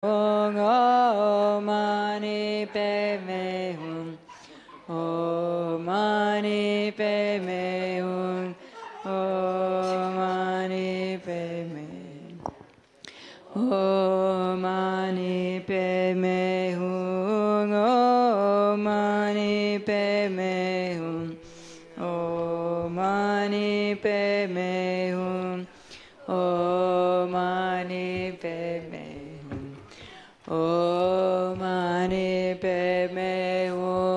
Om Mani Padme Hum. Om Mani Padme Hum. Om Mani Padme. Om Mani Padme Hum. Om Mani Padme Hum. Om Mani Padme Hum. Om Mani Padme Hum. Om Mani Padme Hum.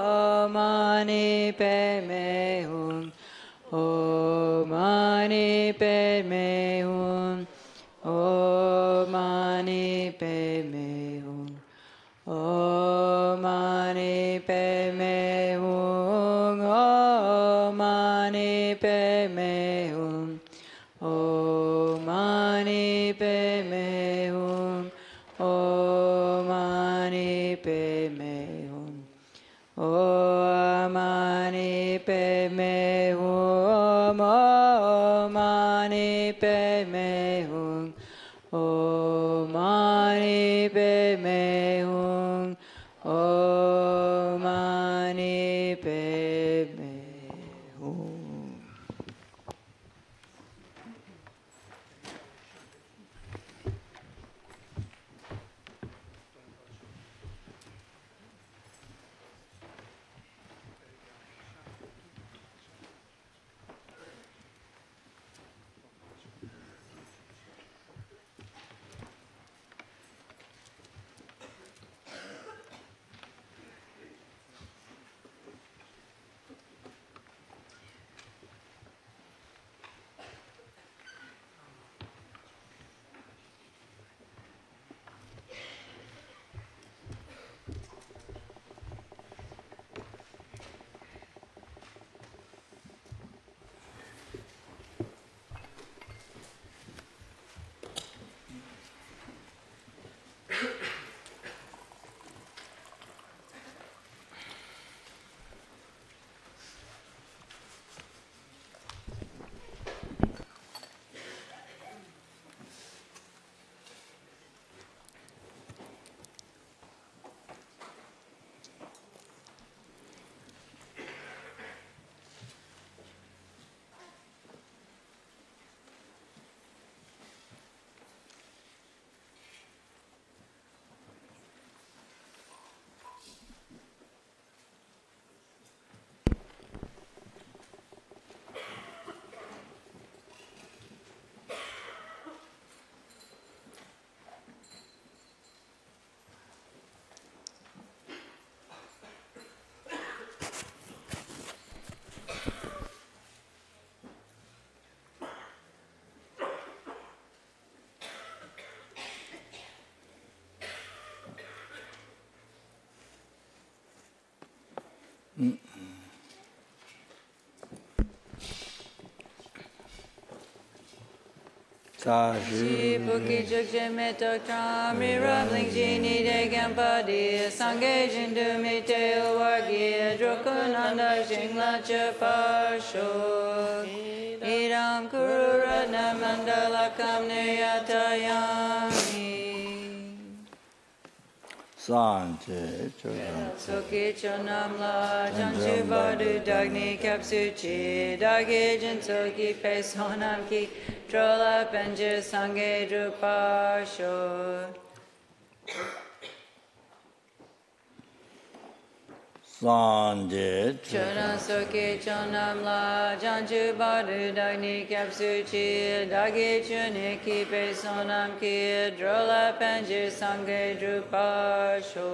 Om Mani Padme Hum. Om Mani Padme Hum. Om Mani Padme Hum. Om Mani Padme Hum. Om Mani Padme Hum. Om Mani Padme Hum. Om Mani Padme Hum. Om Mani Padme Hum. Om Mani Padme Hum. Om Mani Padme Hum. Om Mani Padme Hum. Shi Buki Chukche Metok Tram Rirabling Jini Degampa Di Sangye Jindu Mite Uwargi Drokunanda Shingla Chapasho Idam Kuru Ratna Mandala Kamne Yatayami Sanje Chodan Soki Chonamla Janju Badu Dagni Kapsuchi Dagi Jinsoki Pesonam Ki Trola Penje Sange Drupasho Sanje Chodan Soki Chonamla Janju Badu Dagni Kapsuchi Dagi Chuniki Pesonam Ki Trola Penje Sange Drupasho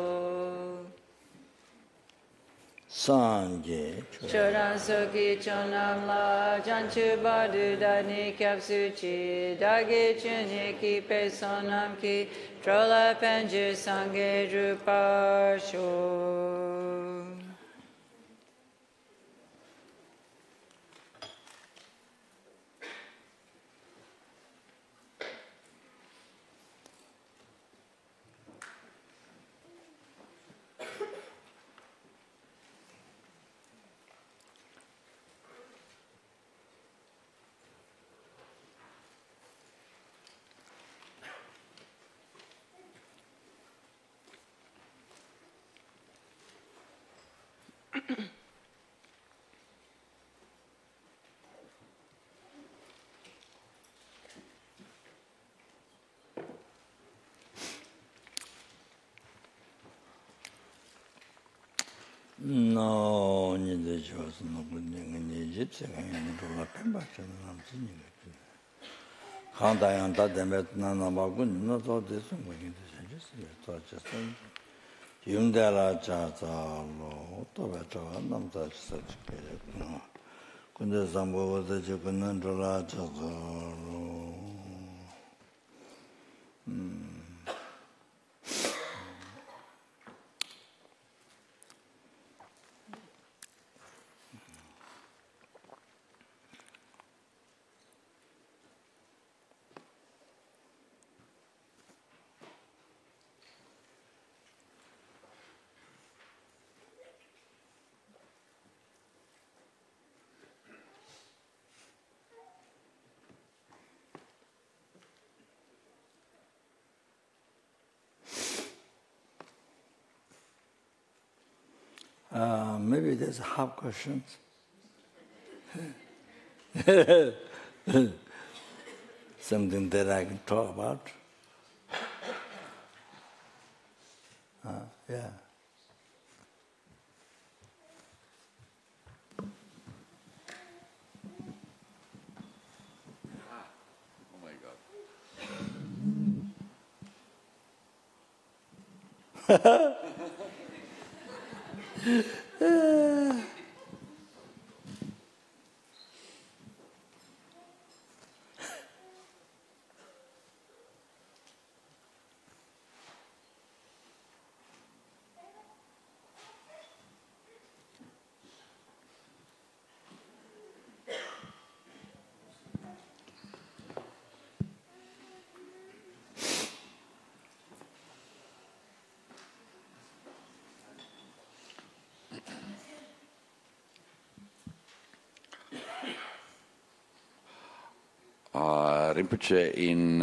Sanje Chodan Soki Chonam La Janchu Badu Dani Kapsuchi Dagi Chuniki Pesonam Ki Trola Penju Sange Drupasho No, ni de chose no ni gypsy kan to la pemba chen nam chi ni ke. Han da yan da demet na na ba gun no to de so mo ni de just to just yum da la cha cha lo to ba to nam ta sa ke no. Kun de zambo de je kun nan to la cha cha lo. Maybe there's half questions. Something that I can talk about. Yeah. Oh my God. Rinpoche in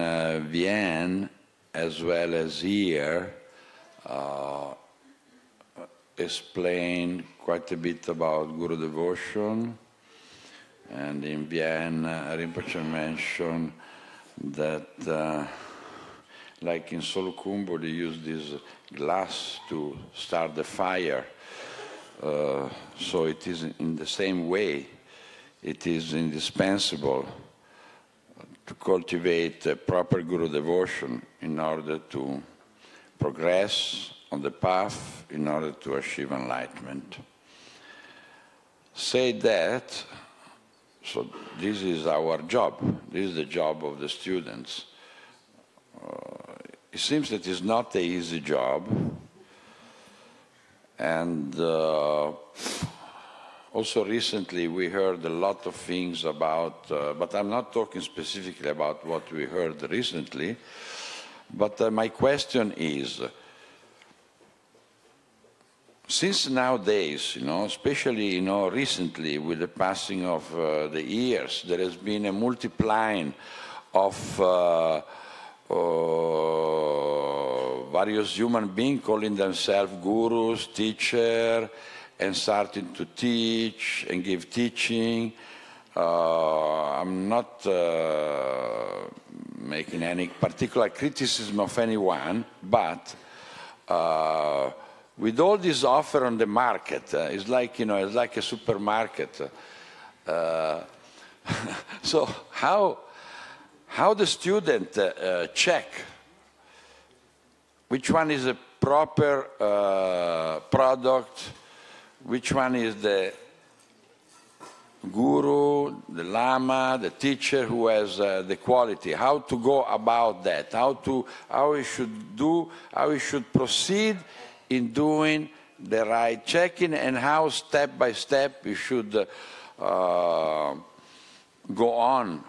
Vienna, as well as here, explained quite a bit about Guru devotion. And in Vienna, Rinpoche mentioned that, like in Solukhumbu, they use this glass to start the fire. So it is in the same way. It is indispensable to cultivate a proper Guru devotion in order to progress on the path, in order to achieve enlightenment. Say that, so this is our job, this is the job of the students. It seems that it's not an easy job, and also recently we heard a lot of things about, but I'm not talking specifically about what we heard recently, but my question is, since nowadays, especially, recently with the passing of the years, there has been a multiplying of various human beings calling themselves gurus, teachers, and starting to teach and give teaching. I'm not making any particular criticism of anyone, but with all this offer on the market, it's like it's like a supermarket. So how the student check which one is a proper product, which one is the guru, the lama, the teacher who has the quality, how to go about that, how we should proceed in doing the right checking, and how step by step we should go on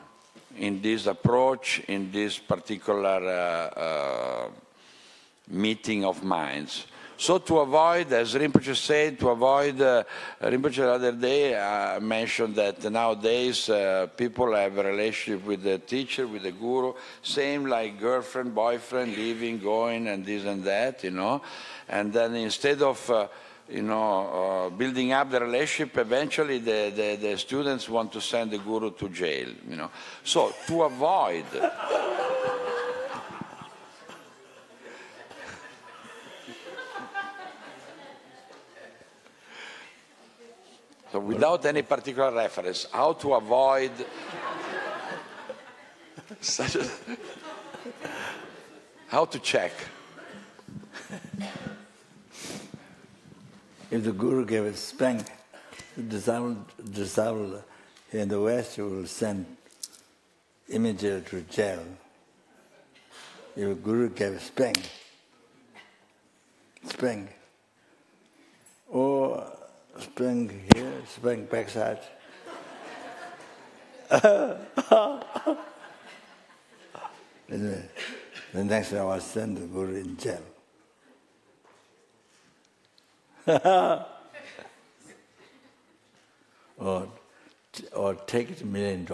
in this approach, in this particular meeting of minds. So to avoid, as Rinpoche said, Rinpoche the other day mentioned that nowadays people have a relationship with the teacher, with the guru, same like girlfriend, boyfriend, leaving, going, and this and that, And then instead of building up the relationship, eventually the students want to send the guru to jail. So to avoid so without any particular reference, how to avoid such a, how to check. If the guru gave a spank, the disciple in the West will send immediately to jail. If a guru gave a spank, or spank here, spank backside. The next day I was sent the guru in jail. or take it $1 million.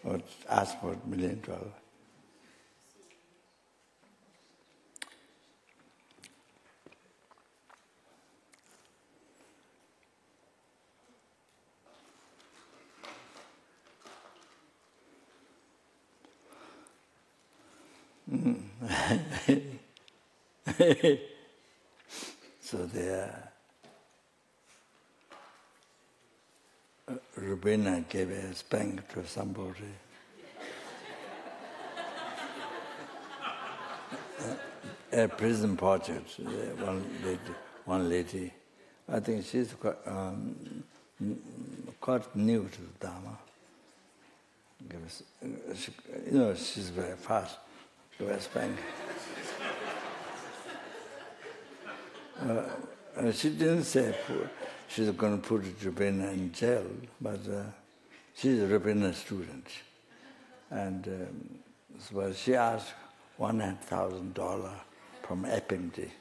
Or ask for $1 million. So there, Rubina gave a spank to somebody. A prison project, one lady. I think she's quite new to the Dharma. She's very fast. Give a spank. She didn't say she's going to put Rubina in jail, but she's a Rubina student. And so she asked $100,000 from FMD.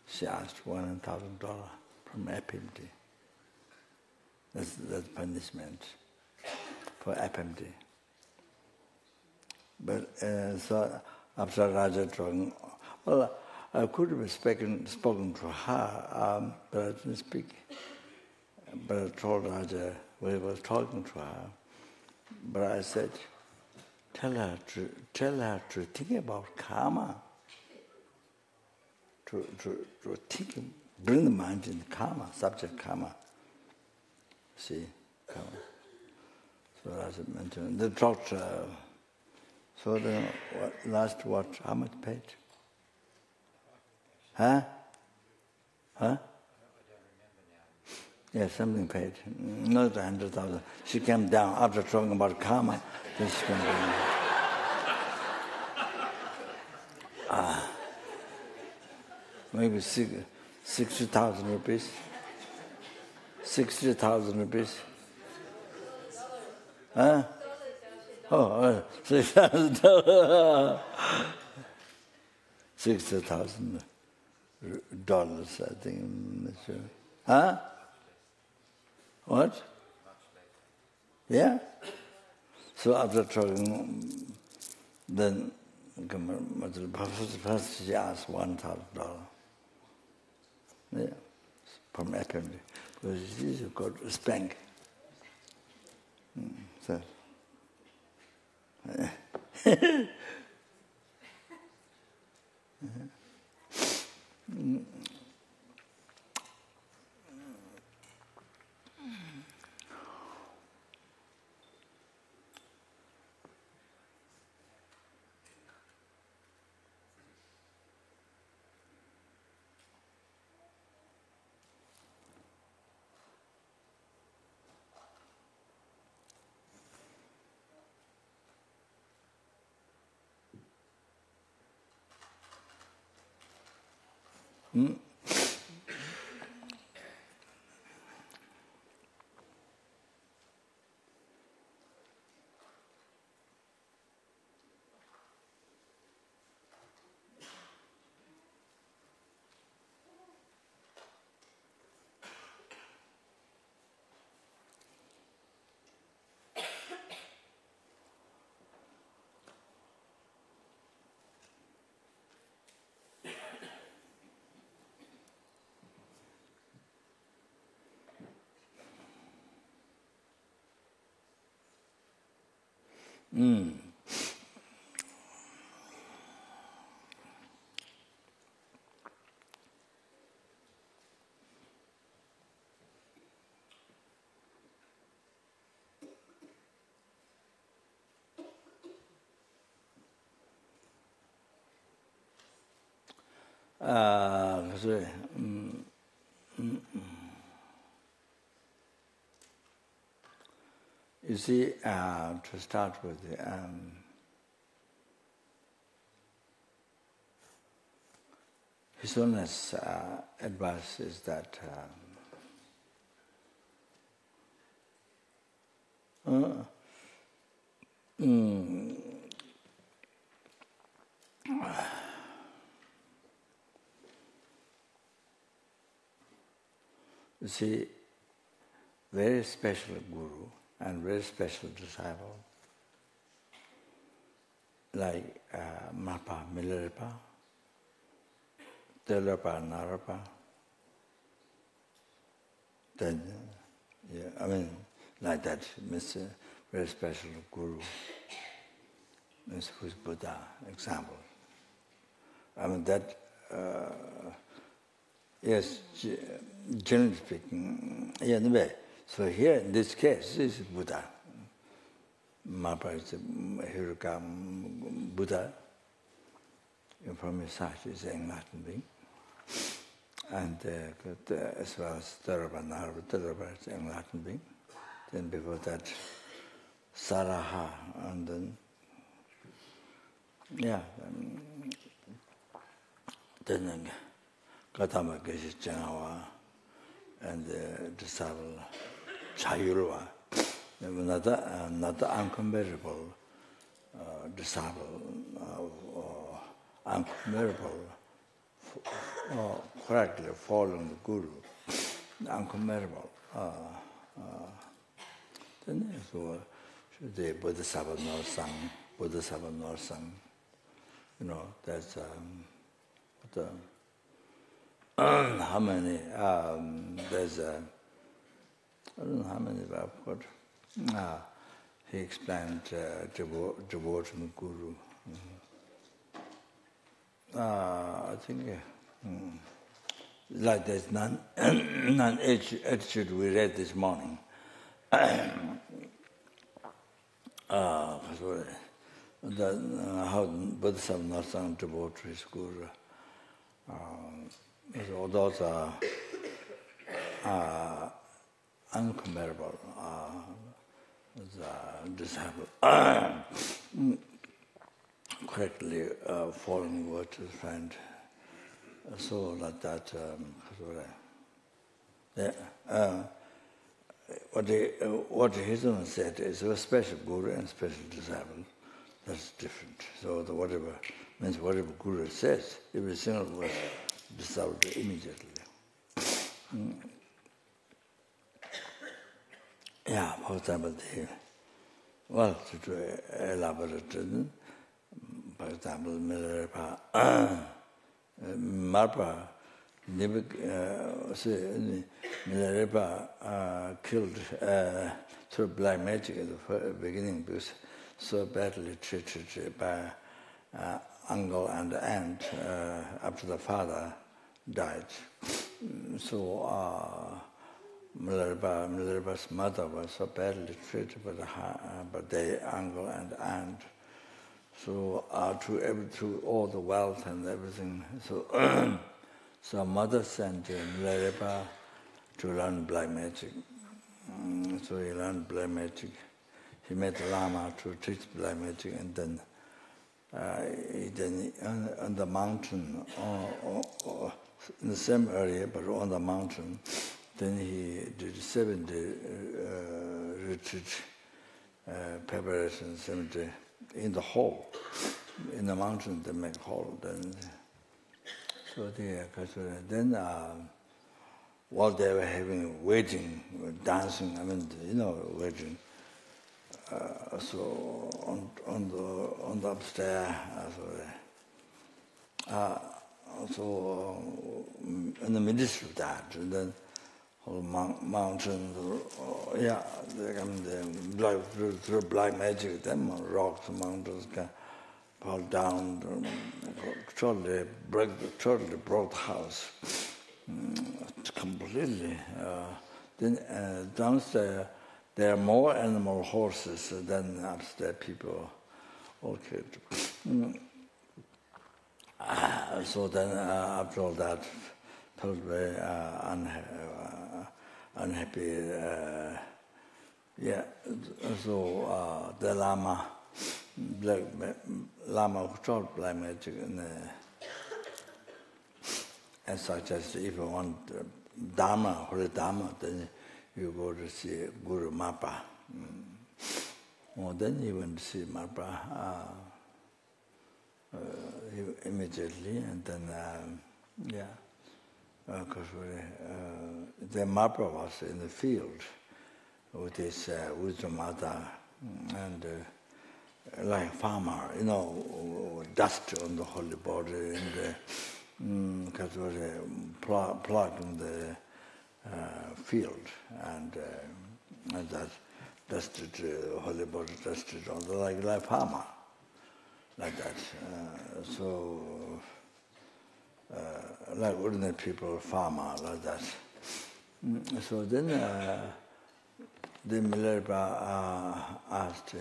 She asked $100,000 from FMD. That's punishment for FMD. But so after Raja talking, well, I could have spoken to her, but I didn't speak. But I told Raja, we were talking to her, but I said, tell her to think about karma, to think, bring the mind in karma, subject karma. See, karma. So Raja mentioned the doctor. So the last how much paid? Huh? Yeah, something paid. Not 100,000. She came down after talking about karma. Then she came down. Maybe 60,000 rupees. 60,000 rupees. Huh? Oh, $6,000. $60,000, I think. Huh? What? Yeah? So after talking, then first she asked $1,000. Yeah, from FMD. Because she's got a spank. So. You see, to start with, His Holiness' advice is that you see, very special guru and very special disciple, like Marpa and Milarepa, Tilopa and Naropa, then, like that, means very special guru, means who's Buddha, example. That, yes, generally speaking, anyway. So here, in this case, this is Buddha. Marpa is Hiruka Buddha. From his heart is an enlightened being. And as well as Tilopa and Naropa, Tilopa is an enlightened being. Then before that, Saraha, and then, then Gautama Geshe Chanawa, and the disciple Chayurva, another uncomparable disciple, uncomparable, correctly following the Guru, uncomparable. Then so the Bodhisattva Norsang, that's how many, there's I don't know how many I've got. He explained devotional Guru. I think, like there's non-attitude we read this morning. How Bodhisattva Norsang devotees Guru. So those are uncomparable disciple. Correctly following what his friend. So like that. What his own said is a special Guru and special disciple. That's different. So whatever Guru says, every single word dissolved immediately. For example, to elaborate, for example, Milarepa, Marpa, Milarepa killed through black magic at the beginning because so badly treated by uncle and aunt after the father died. So Milarepa's mother was so badly treated by their uncle and aunt. So to all the wealth and everything. So so mother sent Milarepa to learn black magic. So he learned black magic. He met Lama to teach black magic, and then on the mountain, in the same area, but on the mountain, then he did 7-day retreat preparation, 7-day in the hall. In the mountain, they make hall. Then, while they were having wedding, dancing, wedding. So on the upstairs, so in the midst of that, and then mountains, yeah, they come through black magic, them rocks, mountains can fall down, totally broke the house, completely. Then downstairs, there are more animal horses than upstairs people. Okay. So then after all that, felt very unhappy. Yeah. So the Lama, Lama who taught black magic, and suggested if you want Dharma, Holy Dharma, then you go to see Guru Marpa. Well, then you went to see Marpa immediately, and then, because the Marpa was in the field with his wisdom mother and like farmer, dust on the holy body, and because it was plugging the field, and that dusted holy body, dusted on the like farmer, like that. So like ordinary people, farmer, like that. So then the Milarepa asked,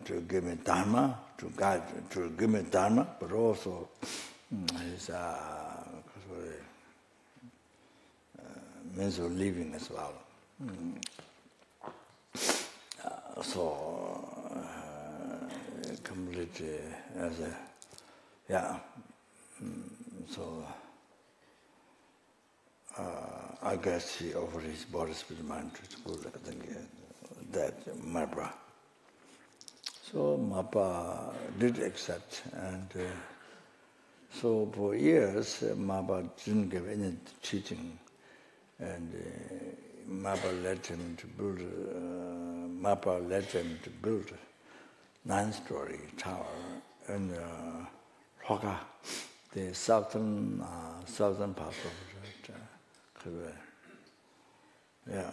to give me dharma, to guide, to give me dharma, but also his means of living as well. So completely as a so I guess he offered his body, spirit, mind to school. I think that Marpa. So Marpa did accept, and so for years Marpa didn't give any teaching, and Marpa led him to build 9-story tower in Hoka, the southern part of Kyabje. Yeah,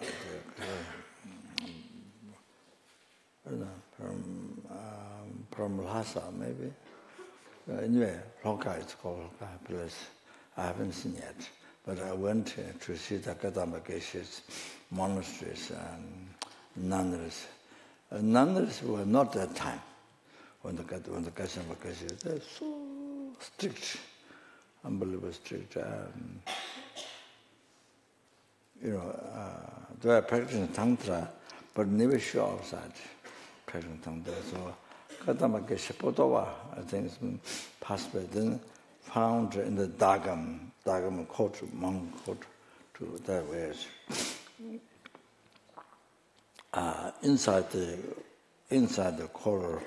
from Lhasa maybe. Anyway, Hoka is called Hoka place. I haven't seen yet, but I went to see the Dharmakaya monasteries and nunneries. Nunneries were not that time when the Dharmakaya, they're so strict, unbelievably strict. They were practicing tantra, but never show outside practicing tantra. So Dharmakaya Potawa, I think it's been passed by then, found in the Dagam court, monk court, to that way. Inside the collar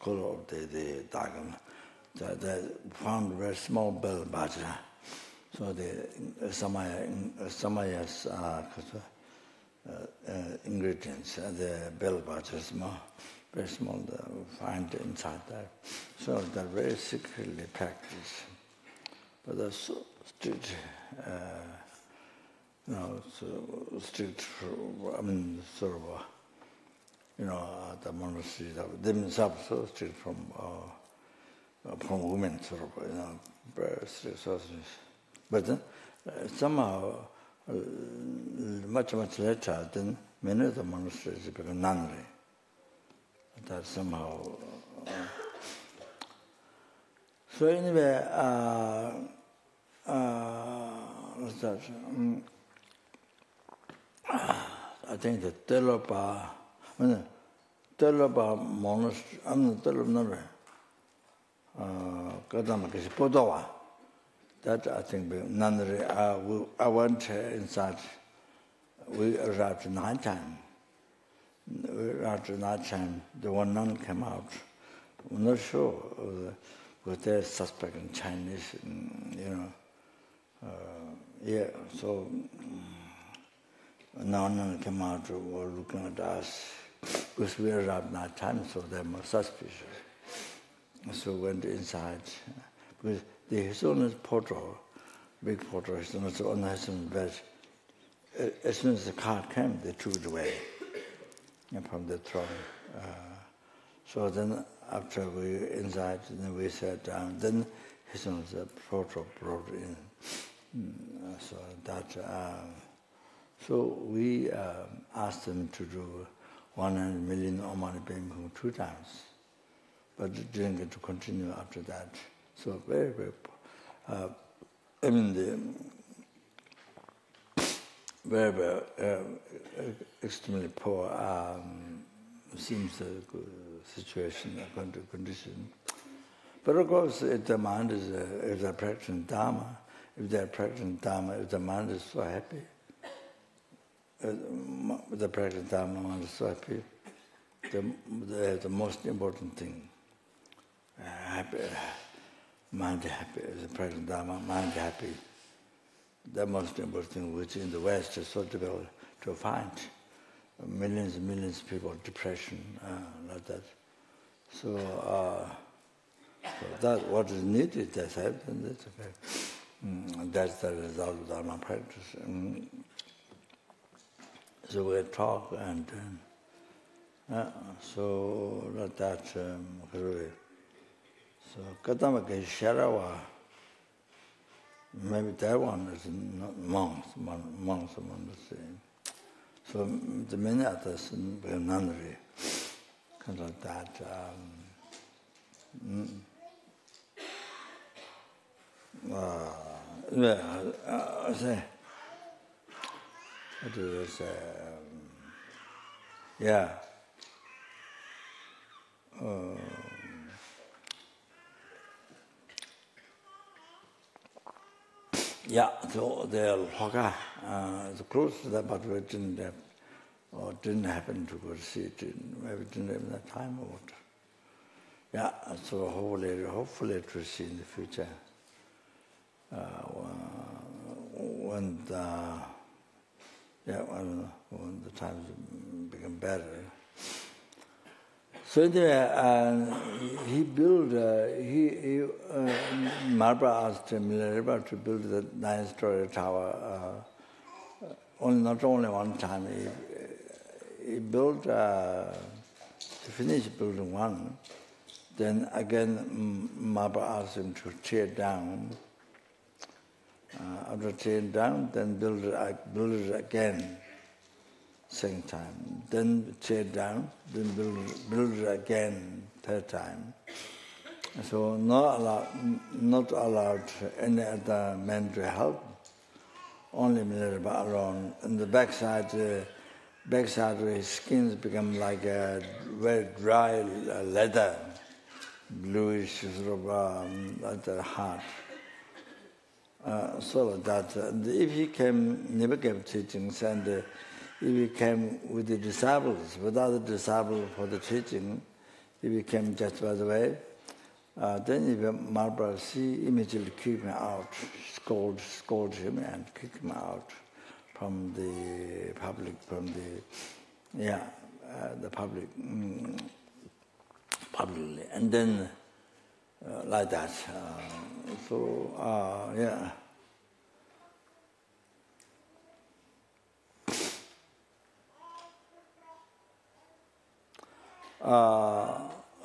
of the Dagam, they found a very small bell bhaja. So the Samaya's ingredients, the bell bhaja is very small, find inside there. So they're very secretly practiced. But they're so strict, so strict, the monastery, themselves so strict from women, very strict. But somehow, much later, then many of the monasteries become nunnery. That somehow. So anyway, what's that? I think the Tilopa monastery, Dharmakaya Potawa. That I think nunnery. I went inside. We arrived at night time. The one nun came out. I'm not sure was they suspecting Chinese, so now nun came out, were looking at us, because we arrived night time, so they were suspicious. So went inside, because the His Holiness portal, big portal, His Holiness on Hesson bed, as soon as the car came, they took it away from the throne. So then after we were inside, then we sat down, then His Holiness portal brought in. So that, so we asked them to do 100 million Omani Pemhum 2 times, but didn't get to continue after that. So very, very, I mean, very, very extremely poor seems the situation, condition. But of course, if the mind is, if they're practicing Dharma, if the mind is so happy, the practice Dharma, mind is so happy, the most important thing, happy, mind happy, the practice Dharma, mind happy, the most important thing, which in the West is so difficult to find. Millions and millions of people, depression, like that. So, so that what is needed, that's it, and that's okay. That's the result of Dharma practice. So we talk and so like that. So Kadamaka Sharawa, maybe that one is not monks among the same. So the many others become nunnery, kind of like that. Say, what do you say? Yeah. Yeah, so they're close to that, but we didn't have, or didn't happen to go to see it. Maybe didn't have that time or what. Yeah, so hopefully to see in the future when the times become better. So anyway, he built. Marpa asked Milarepa to build the 9-story tower. Not only one time. He built. He finished building one. Then again, Marpa asked him to tear down. After tearing down, then build it again. Second time, then tear down, then build it again, third time. So not allowed any other men to help. Only Milarepa alone. And the backside of his skins become like a very dry leather, bluish sort of like the heart. So that if he never gave teachings, and if he came with the disciples, without the disciples for the teaching, if he came just by the way, then if Marpa see, immediately kick him out, scold him and kick him out from the public, publicly, and then like that. Yeah.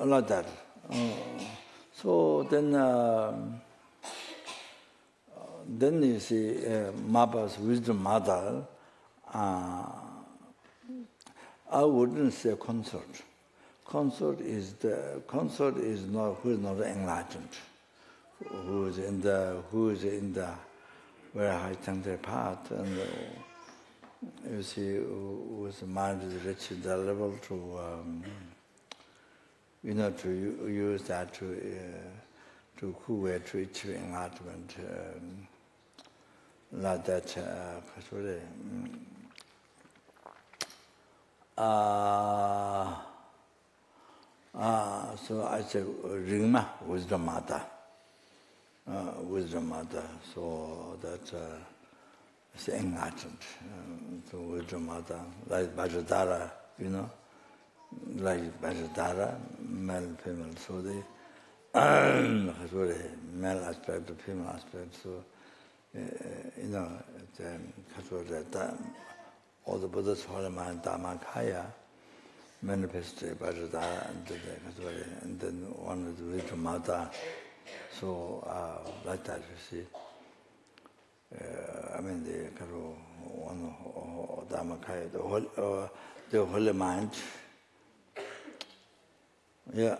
Like that. So then you see Marpa's wisdom mother. I wouldn't say consort. Consort is not who is not enlightened, who is in the very high tantra path, and you see whose mind is reaching that level to to use that to who way to achieve enlightenment, like that. So I say Ringma, wisdom mother, so that it's enlightened. So wisdom mother, like Vajradhara, like Vajradhara, male, female. So male aspect, the female aspect. So, all the Buddha's holy mind, dharmakaya, manifested by the and then one of the wisdom mother. So, like that, you see. I mean, the one dharmakaya, the holy mind. Yeah,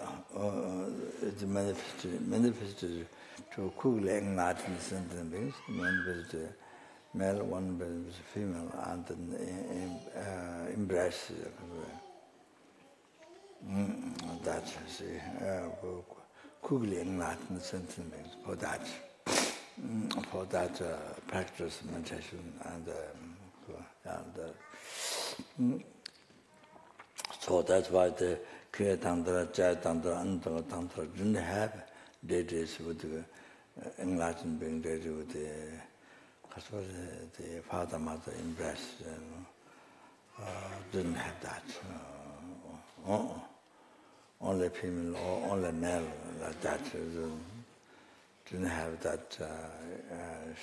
it's manifested to quickly enlighten sentient beings, manifested male, one is female, and then embrace that, see, quickly enlighten sentient beings for that practice meditation and so that's why the Kriya Tantra, Jaya Tantra, and Tantra didn't have deities with the enlightened being deity with the father mother embrace. Didn't have that. Only female or only male like that. Didn't have that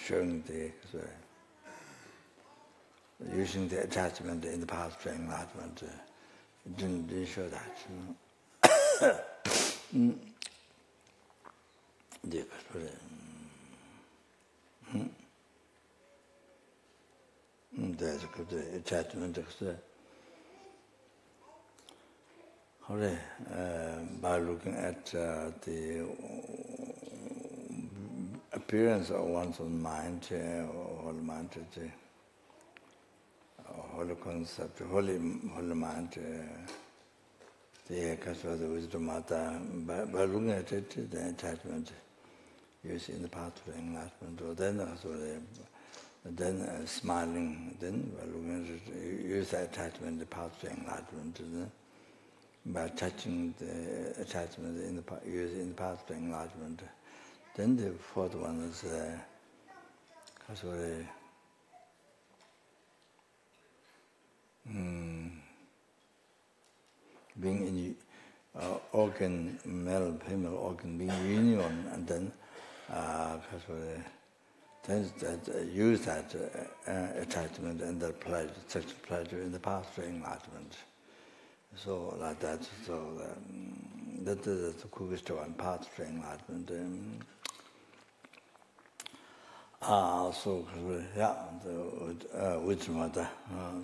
showing the using the attachment in the past to enlightenment. Didn't show that. There's a good attachment. By looking at the appearance of one's own mind, whole mind, holy concept, holy mind, the wisdom mata, by looking at it, the attachment used in the path to enlightenment, or then smiling, then by looking at it, use the attachment, the path to enlightenment, by touching the attachment in the used in the path to enlightenment. Then the fourth one is being in organ, male, female organ, being union, and then use that attachment and that pleasure, sexual pleasure in the path to enlightenment. So like that, so that is the quickest one, path to enlightenment. So yeah, the wisdom mother,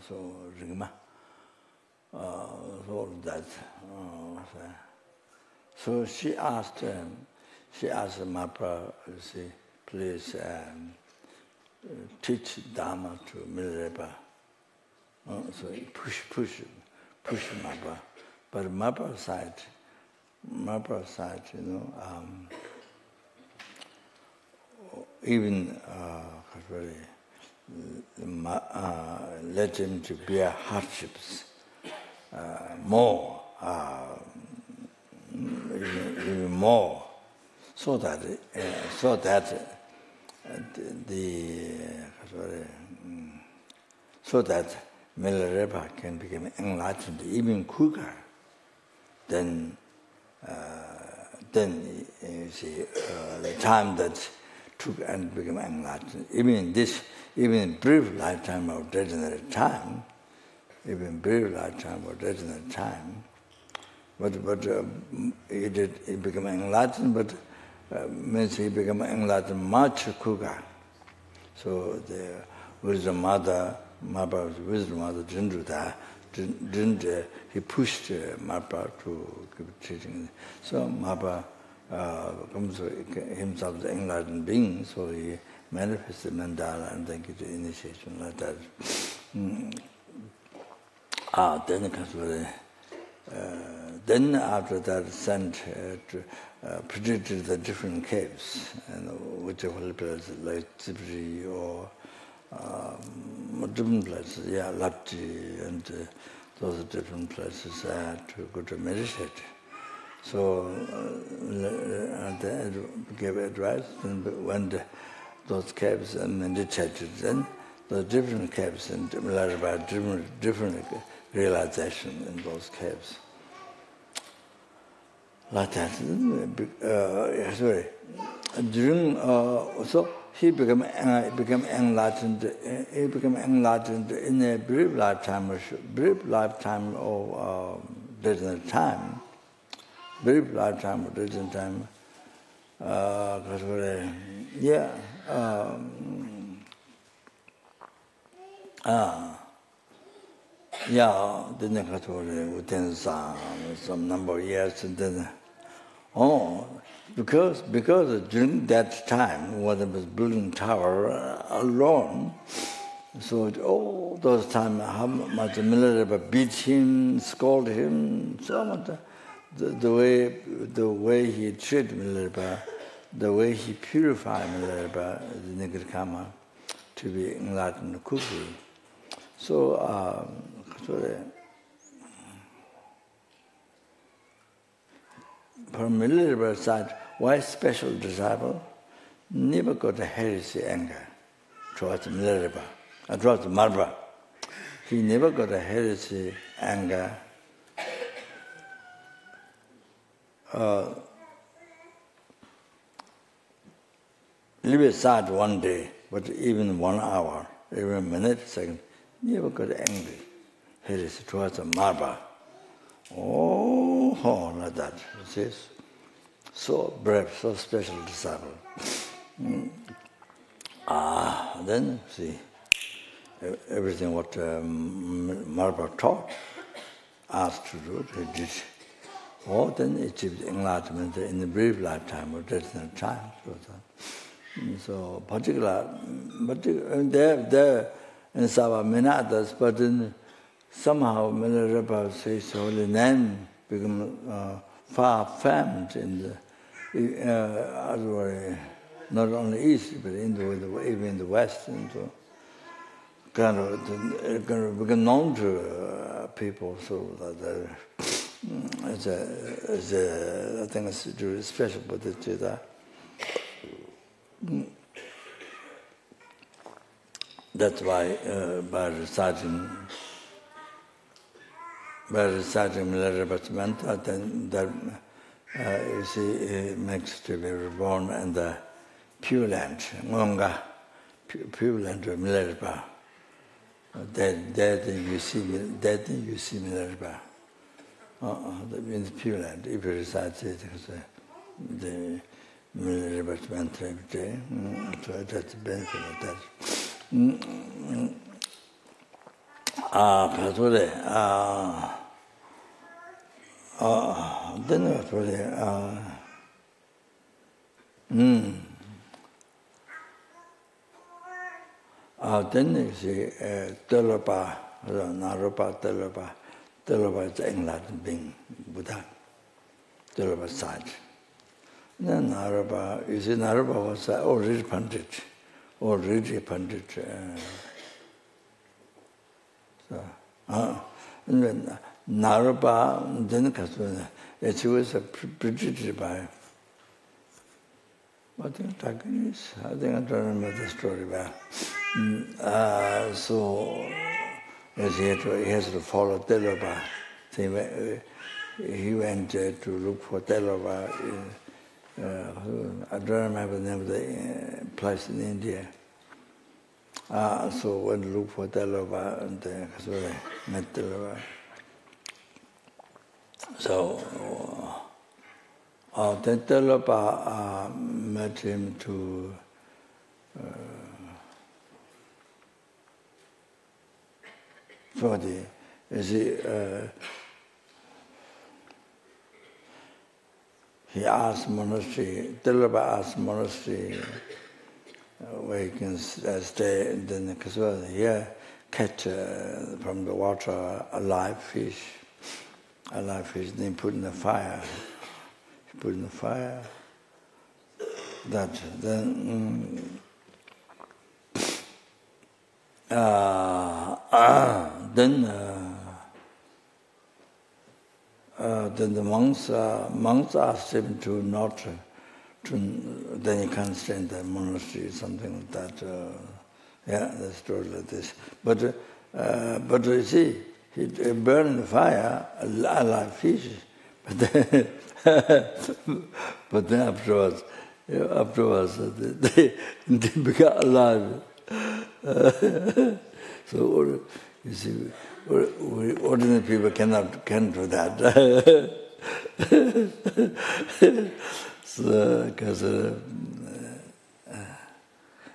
so Rigma. So that. So she asked Marpa, please teach Dharma to Milarepa. So push Marpa. But Marpa side, even let him to bear hardships more, even more, so that Milarepa can become enlightened even quicker than you see the time that took and became enlightened. Even brief lifetime of degenerate time, but he became enlightened, but means he became enlightened much quicker. So the wisdom mother, Marpa's wisdom mother didn't do that. He pushed Marpa to keep teaching. So Marpa comes himself the enlightened being, so he manifested mandala and then get the initiation like that. Then after that sent predicted the different caves, and which holy places like Tsibri or different places, Lapti, and those different places to go to meditate. So they gave advice, and went those caves and meditated. Then the different caves and different realization in those caves. like that. Sorry. During so he became enlightened. He became enlightened in a brief lifetime of distant time. Brief lifetime of distant time. Didn't within some number of years, and then because during that time when I was building tower alone, so all those time how much Milarepa beat him, scold him, so much the way he treated Milarepa, the way he purified Milarepa, the Nigirkama, to be enlightened quickly. So from Milarepa's side, why special disciple never got a heresy anger towards Milarepa, towards Marpa. He never got a heresy anger. Leave aside one day, but even 1 hour, even a minute, second, never got angry. Heresy towards Marpa. Oh, like that. You see? So brave, so special disciple. Then see, everything what Marpa taught, asked to do, he did. Then achieved enlightenment in the brief lifetime or distant time. So particular there in Sava many others, but then somehow Milarepa says holy name become far famed in the not only East but even in the West, and so kind of become known to people. So that it's I think it's really special, but it's that. That's why by reciting Milarepa's mantra, then that you see it makes to be reborn in the Pure Land, Ngonga, Pure Land of Milarepa. That you see Milarepa. That means Pure Land. If you recite it, the Milarepa's mantra every day, so that's the benefit of that. Then you see Tilopa, Naropa, Tilopa is the enlightened being, Buddha, Tilopa side. Then Naropa, you see Naropa was already Pandit. And then Naropa, then she was predicted by, I think I don't remember the story well. So he has to follow Tilopa. He went to look for Tilopa. I don't remember the name of the place in India. So went to look for Tilopa and met Tilopa. So then Tilopa met him to for the he asked monastery, Tilopa asked monastery where he can stay, and then because here catch from the water a live fish, then put in the fire. He put in the fire. That then then the monks asked him to not then he can't stay in the monastery, something like that. The story like this. But you see, he burned in the fire a live fish, but then afterwards, they become alive. So you see, ordinary people can't do that. So, because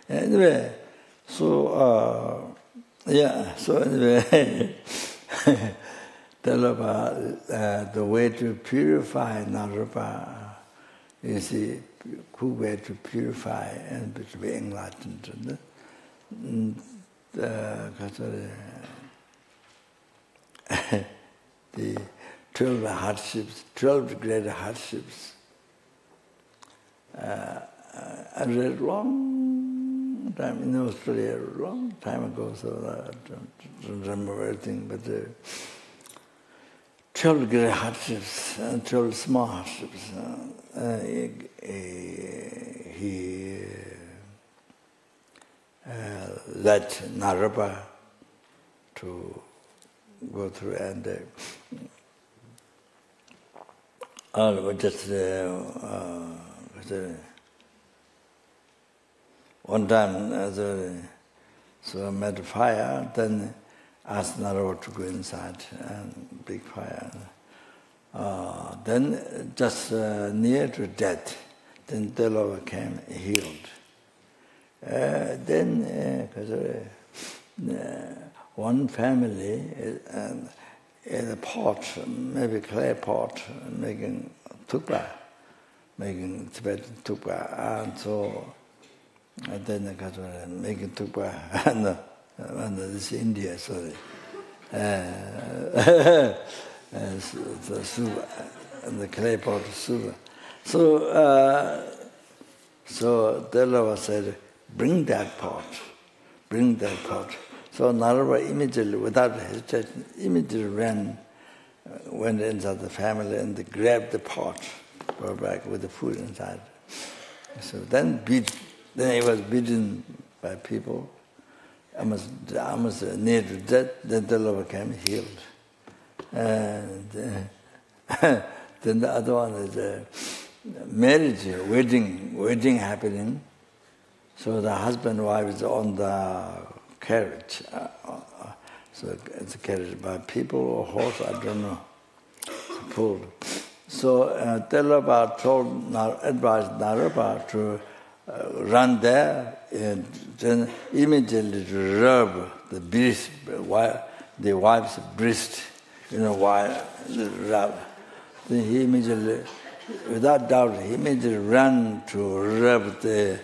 anyway, so anyway, Tilopa, the way to purify Naropa, you see, good way to purify and to be enlightened. The 12 hardships, 12 great hardships. I read long time in Australia, a long time ago, so I don't remember everything, but 12 great hardships and 12 small hardships. He led Naropa to go through, and just one time, so I made a fire, then asked Naropa to go inside, and big fire. Then just near to death, then Tilopa came healed. Then, one family in a pot, maybe clay pot, making tukpa, making Tibetan tukpa, and so then making tukpa, and this India, sorry, the suva, and the clay pot suva. So Tilopa said, bring that pot. So Naropa immediately, without hesitation, immediately went inside the family and they grabbed the pot, brought back with the food inside. So then he was beaten by people, almost near to death. Then Tilopa came healed. And then the other one is marriage, wedding happening. So the husband and wife is on the carriage. So it's carried by people or horse, I don't know. It's pulled. So Tilopa advised Naropa to run there and then immediately to rub the breast, the wife's breast, while rub. Then he immediately, without doubt, he immediately ran to rub her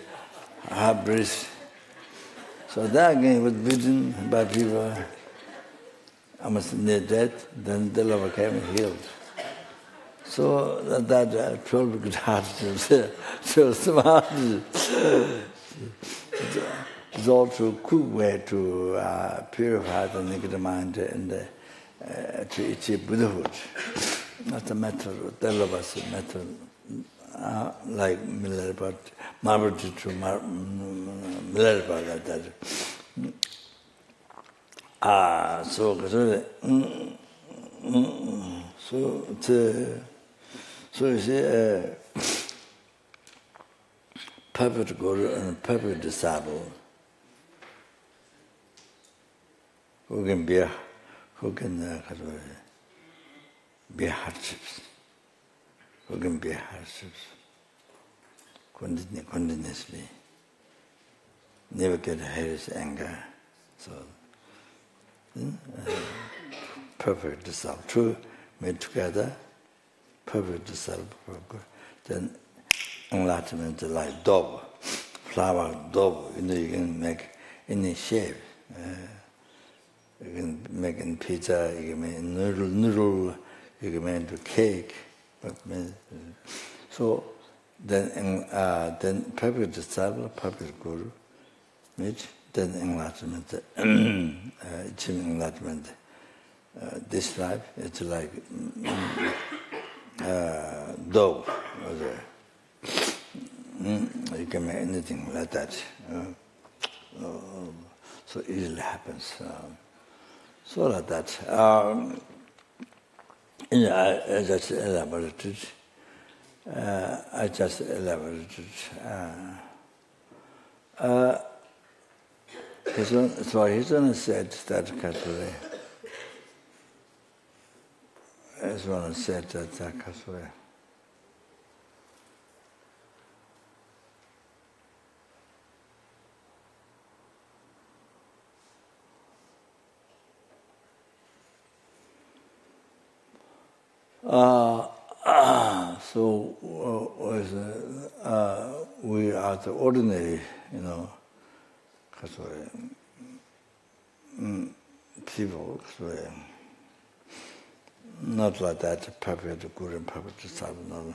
breast. So that again was beaten by people, almost near death. Then Tilopa came healed. So that 12 good hardships, so smart. It's also a good way to purify the negative mind and to achieve Buddhahood. That's a method, Tilopa's method, like Milarepa, Marpa to Milarepa, like that. So you see, perfect guru and perfect disciple who can bear hardships, continuously, never get heresy, anger. So, perfect disciple, two made together, perfect disciple, then enlightenment like dog, flower dog, you can make any shape. You can make in pizza, you can make noodle, you can make into cake. So then perfect disciple, perfect guru, meet, then enlightenment, achieving enlightenment. This life, it's like dog. You can make anything like that. So easily happens. So like that. I just elaborated. I just elaborated. His one said that Kasuri. His one said that Kasuri. So we are the ordinary, people, not like that, perfect guru and perfect disciple,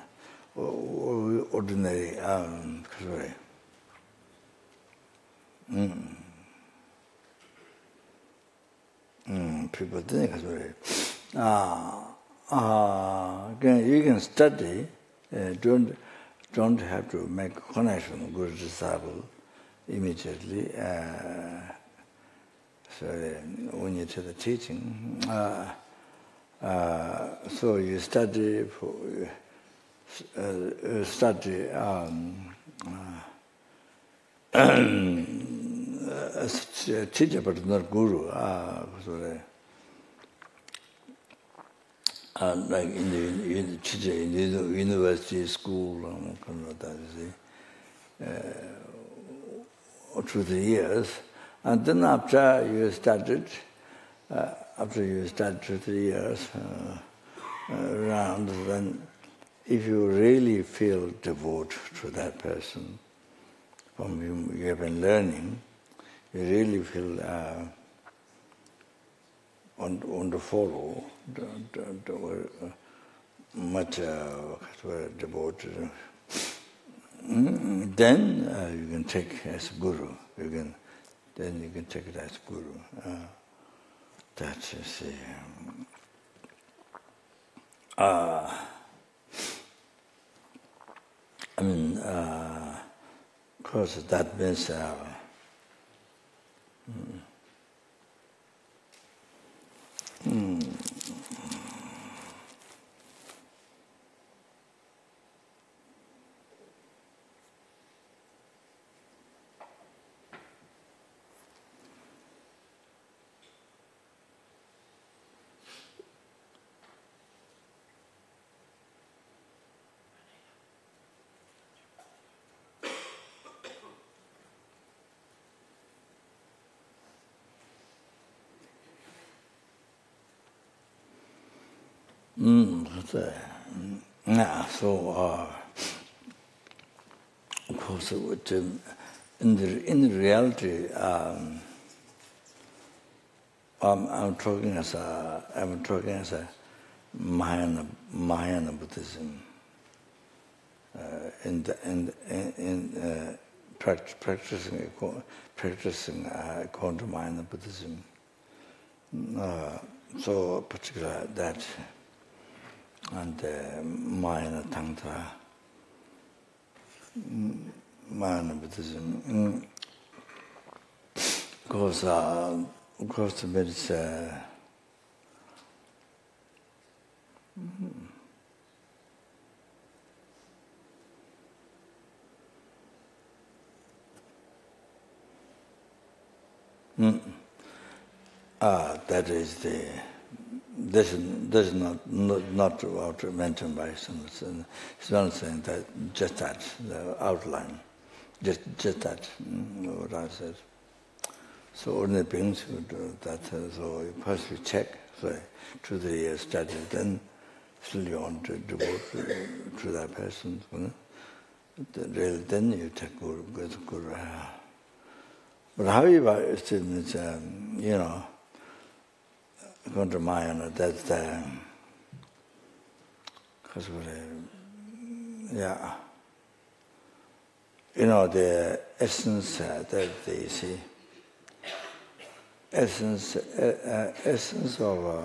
ordinary, people think, you can study, don't have to make connection with guru disciple immediately. So when you do the teaching, so you study teacher, but not guru. Like in the university, school, through the years, and then after you started through the years around, then if you really feel devoted to that person from whom you have been learning, you really feel want to follow, much devoted. Then you can take as guru. Then you can take it as guru. That is of course, that means. So, of course, in reality, I'm talking as a Mahayana Buddhism. Practicing according to Mahayana Buddhism. So, particularly that. And Mahayana tantra, Mahayana Buddhism. Of course, it's that is the. This is not mentioned by some. It's not saying that just that the outline, just that what I said. So ordinary beings would do that. So you first you check, through the years study, then still you want to devote to that person. Then you take guru. But however, it's going to Mahayana, that's the, the essence that they see, essence of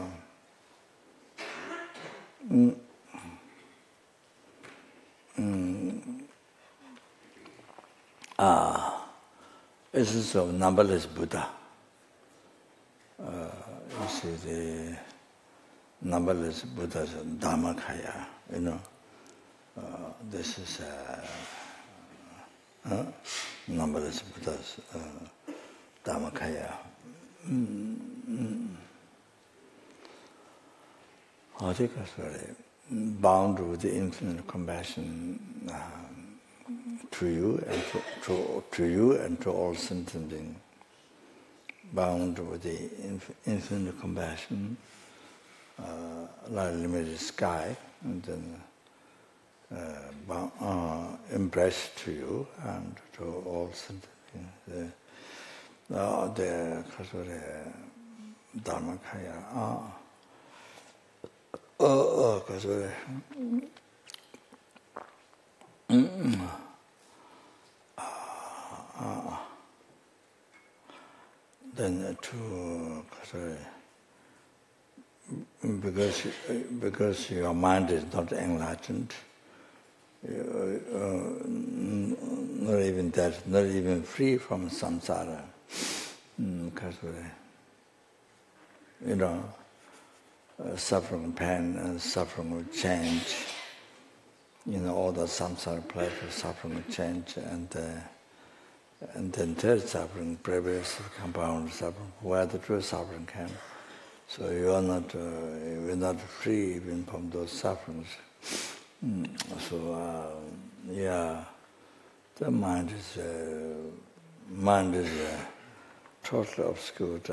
essence of numberless Buddha. You see the numberless Buddhas, dharmakaya, this is numberless Buddhas, dharmakaya. I think that's very bound with the infinite compassion to you and to you and to all sentient beings. Bound with the infinite compassion, like limited sky, and then embraced to you and to all sentient beings. The dharmakaya. Then because your mind is not enlightened, not even that, not even free from samsara. Suffering pain and suffering will change. All the samsara pleasure, suffering will change, and then third suffering, previous compound suffering, where the true suffering can. So you're not free even from those sufferings. The mind is totally obscured.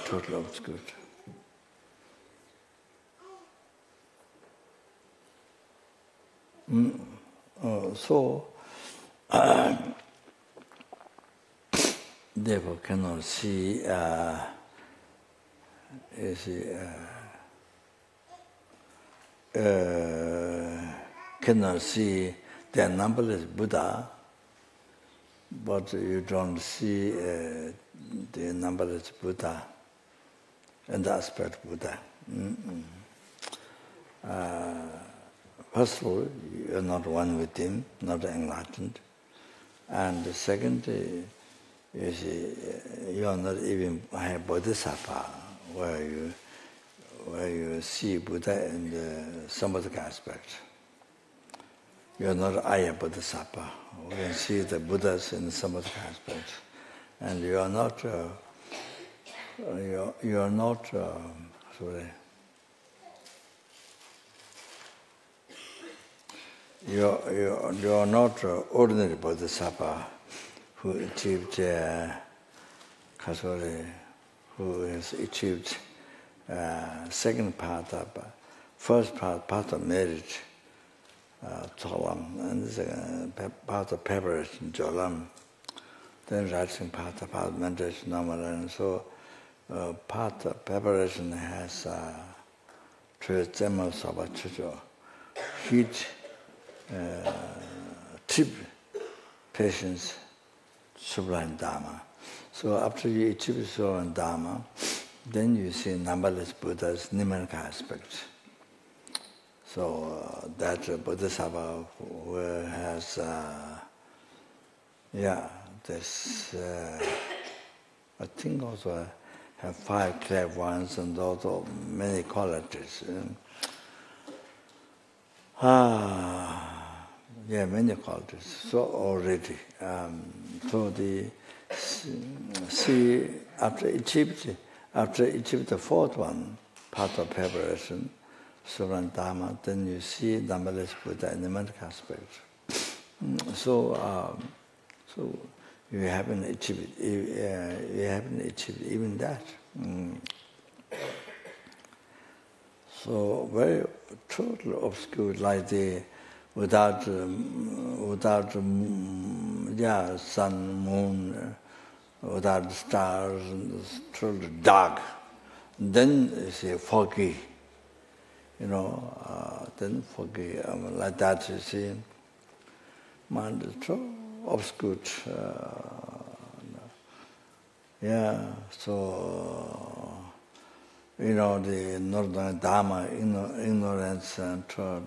Totally obscured. Therefore cannot see cannot see the numberless Buddha, but you don't see the numberless Buddha and the aspect Buddha. First of all, you're not one with him, not enlightened. And the second is you're not even a bodhisattva, where you see Buddha in the samadhi aspect. You're not Aya Bodhisattva. We can see the Buddhas in the samadhi aspect. And you're not ordinary Bodhisattva who achieved who has achieved second part of first part of merit, Cholam, and second part of preparation, Jolam, then writing part of meditation, normal, and so part of preparation has heat, tip, patience, sublime Dharma. So after you achieve sublime Dharma, then you see numberless Buddhas, nirmanakaya aspects. So that Bodhisattva who has, this, I think also have 5 clever ones and also many qualities. Many qualities. So already, so the see after achieved the fourth one, part of preparation, Suran Dharma, then you see numberless Buddha in the mental aspect. So you haven't achieved even that. So very totally obscure, like the without sun, moon, without stars, totally dark. Then it's foggy. Then foggy, like that, you see, mind is so obscured. So, the northern Dharma, ignorance and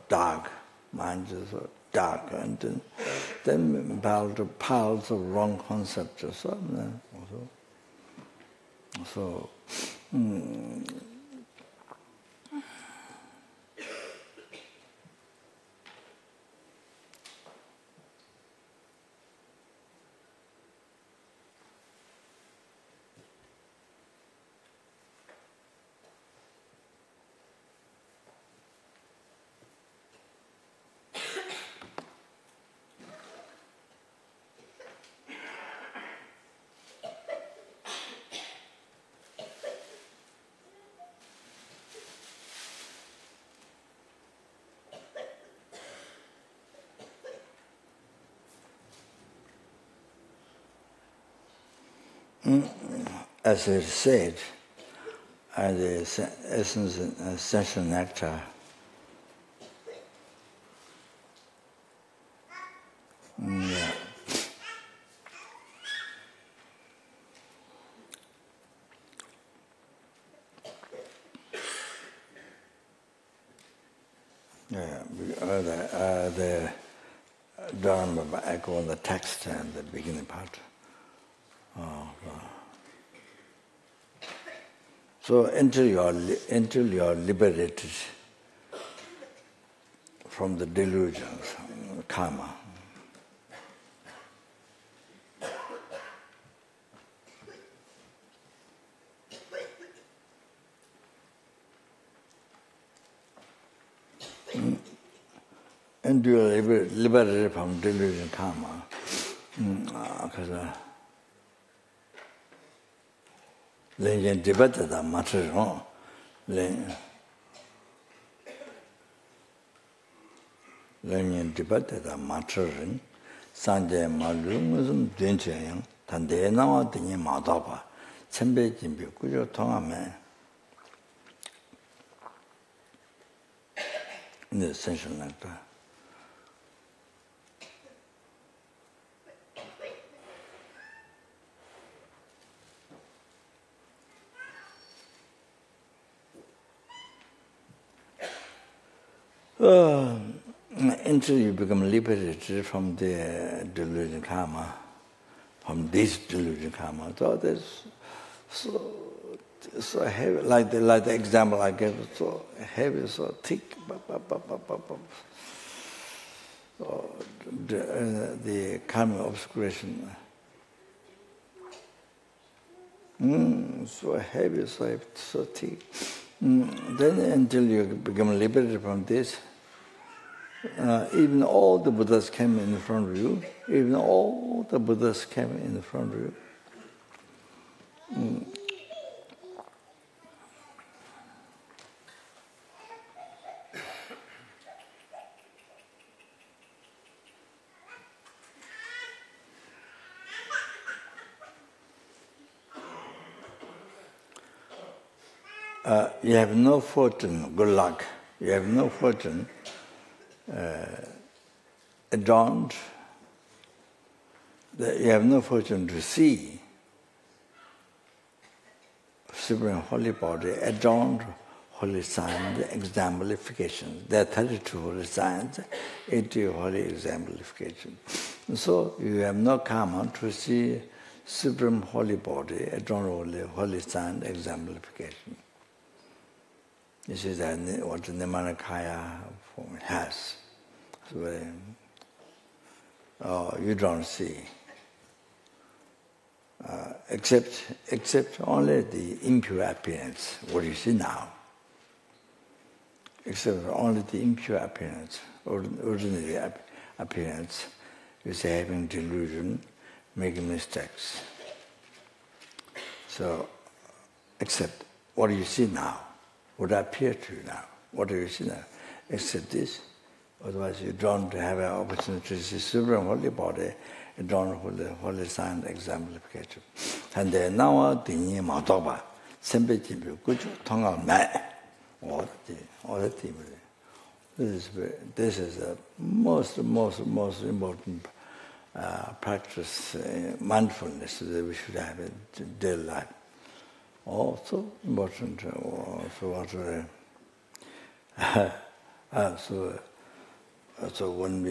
dark, mind is dark, and then piles of wrong concepts or something. So as it said, the essence and essential nectar, the Dharma echo on the text and the beginning part. So until you are liberated from the delusions, karma, and you are liberated from delusion, karma, because lenjen debate da matron, lenjen debate da matron, sanje malum dencheng, tande nawa dinye madaba, sembe jimbi kujo tongame. In the essential nectar. Until you become liberated from the delusion karma, from this delusion karma, so that's so heavy, like the example I gave, so heavy, so thick. So the karma obscuration, so heavy, so thick. Then until you become liberated from this, even all the Buddhas came in front of you, even all the Buddhas came in front of you. You have no fortune, good luck. You have no fortune adorned. You have no fortune to see Supreme Holy Body adorned holy signs, exemplifications. There are 32 holy signs, 80 holy exemplifications. So you have no karma to see Supreme Holy Body adorned holy sign exemplification. This is what the nirmanakaya form has. So, you don't see, except only the impure appearance, what you see now. Except only the impure appearance, ordinary appearance, you say having delusion, making mistakes. So, except what you see now. Would appear to you now. What do you see now? Except this. Otherwise you don't have an opportunity to see Supreme Holy Body, you don't hold the holy sign exemplification. And then now the Madoba, Sembe Jimbu, Kuju, Tonga Mai, all the team. This is the most important practice, mindfulness that we should have in daily life. Also important. So when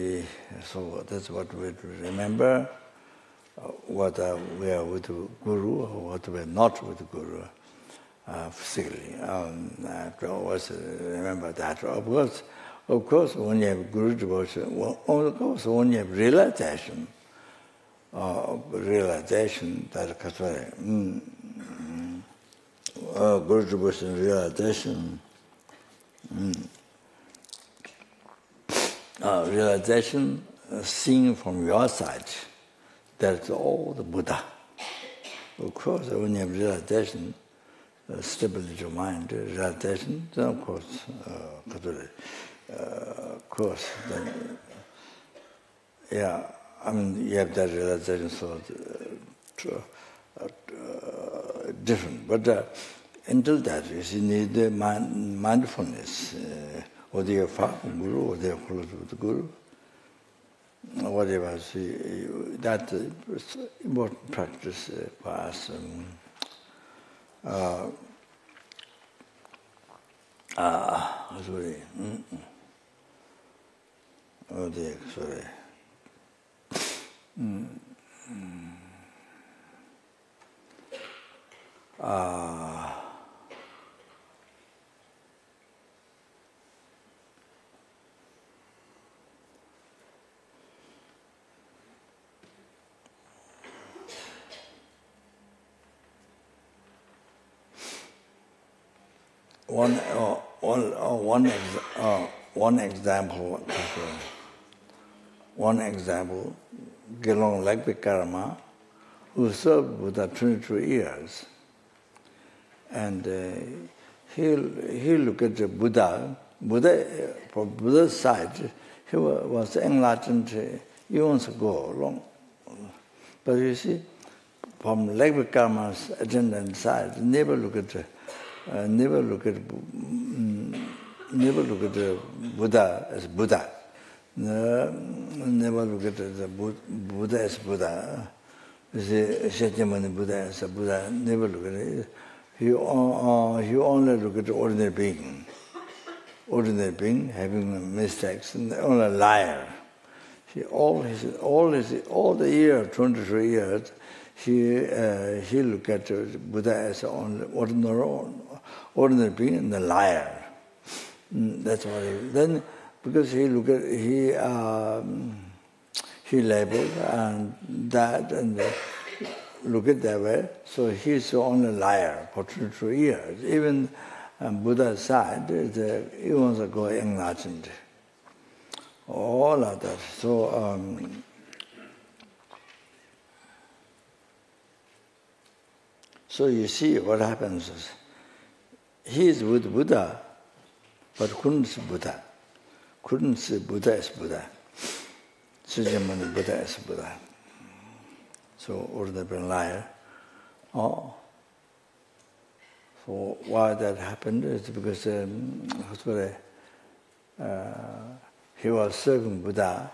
that's what we remember. what we are with the Guru or what we are not with the Guru physically. I always remember that. Of course, when you have Guru devotion, of course, when you have realization that Guru devotion realization, seen from your side, that's all the Buddha. Of course, when you have realization, stability of mind, realization, then of course, then, you have that realization, so different. But until that, you need the mindfulness, whether you're far from Guru, or they're close to the Guru, whatever. That's important practice for us. Sorry. Oh dear, sorry. One example, Gelong Lakpe Karma, who served Buddha 22 years, and he looked at the Buddha, from Buddha's side, he was enlightened eons ago, long. But you see, from Lakpe Karma's attendant side, never look at the Buddha as Buddha. Never look at the Buddha as Buddha. Shakyamuni Buddha as a Buddha. Never look at it. He only look at the ordinary being. Ordinary being having mistakes, and only a liar. All the year, 23 years, he look at the Buddha as only ordinary being and a liar. That's what he then. Because he labeled and that and look at that way, so he's the only liar for 22 years. Even Buddha's side, he wants to go enlightened. All of that. So you see what happens is, he is with Buddha, but couldn't see Buddha. Couldn't see Buddha as Buddha. Sujamani Buddha as Buddha. So, ordinary liar. So why that happened is because he was serving Buddha,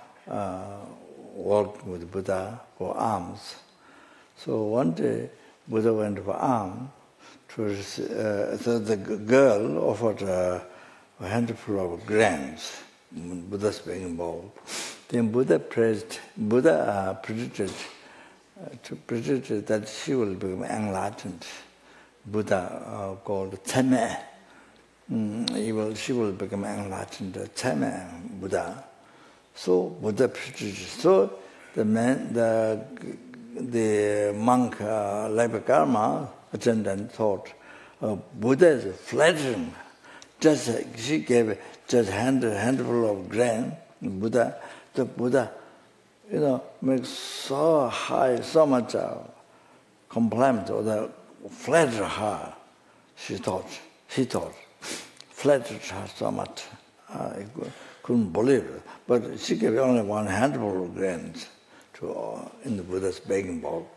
working with Buddha for alms. So one day, Buddha went for alms. So the girl offered a handful of grains. Buddha's being involved. Then Buddha predicted that she will become enlightened. Buddha called Tame. She will become enlightened. Tame Buddha. So Buddha predicted. So the monk Lakpe Karma attendant thought Buddha is flattering. She gave just handful of grain. The Buddha, makes so high, so much compliment or the flatter her. He thought, flattered her so much. I couldn't believe it. But she gave only one handful of grains in the Buddha's begging bowl.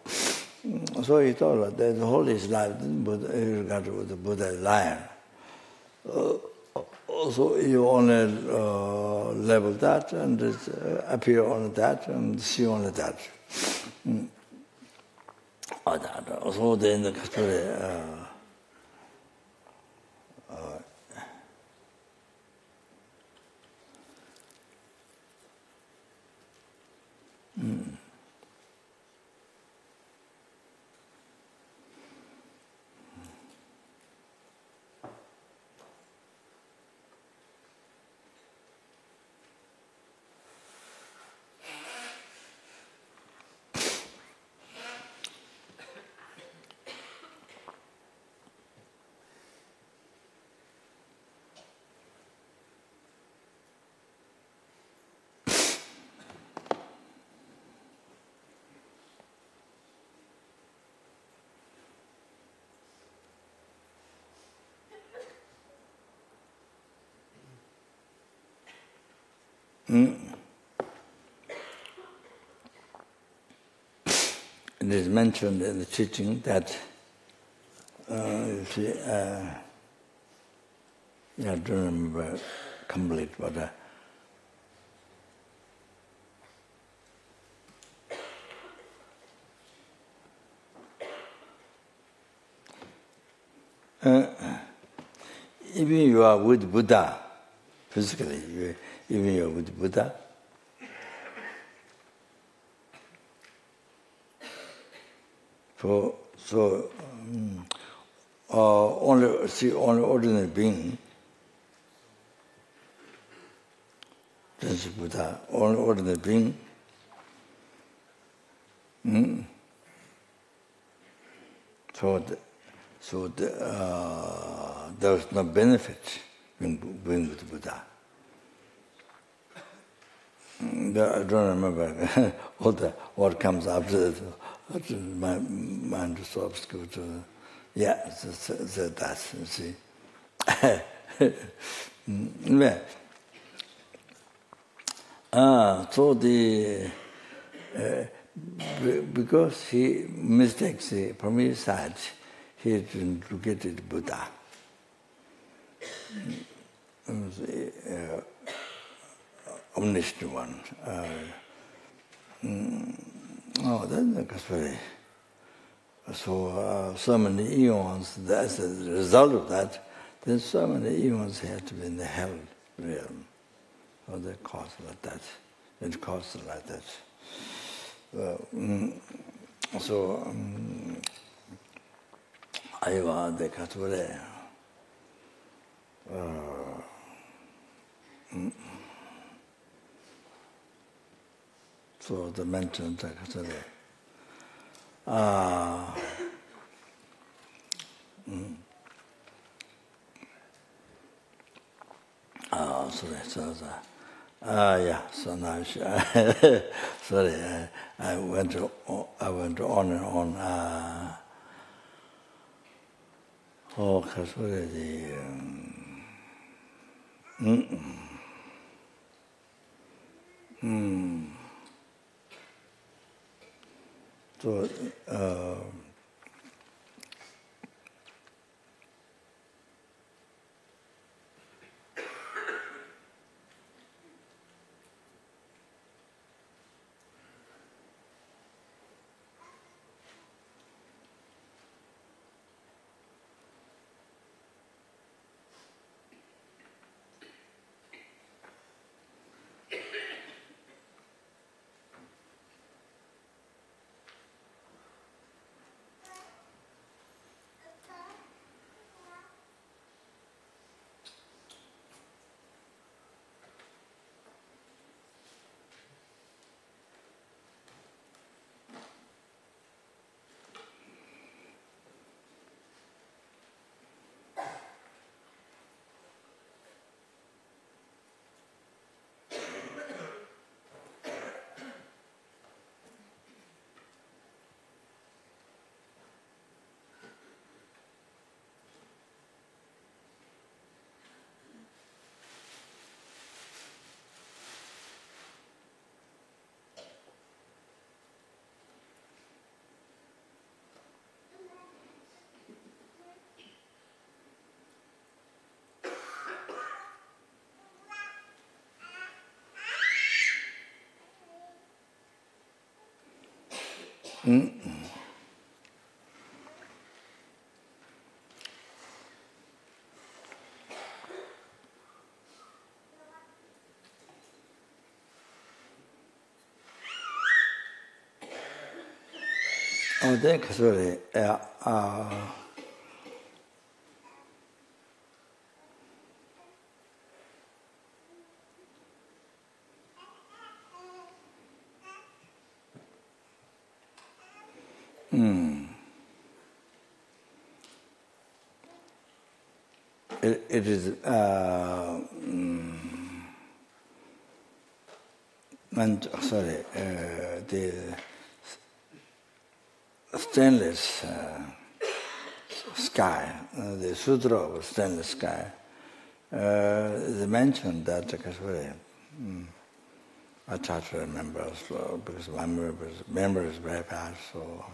So he thought that the whole his life, he regarded the Buddha as liar. So you only level that and appear on that and see only that. So then the It is mentioned in the teaching that you see, I don't remember complete, but even you are with Buddha, physically, even you are with Buddha, so only ordinary being, that's Buddha, only ordinary being, so there's no benefit being with Buddha. I don't remember what comes after that. My mind is so obscure to that's, you see. So because he mistakes from his side, he didn't get it Buddha. Omniscient one. That's very. So many eons, as a result of that, then so many eons had to be in the hell realm. So they caused like that. It caused like that. Aiva de Cature. So the mentioned de Cature. So now sorry, I went on and on. So sorry. It is the stainless sky, the Sutra of stainless sky, they mentioned that I try to remember as well, because my memory is very bad, so...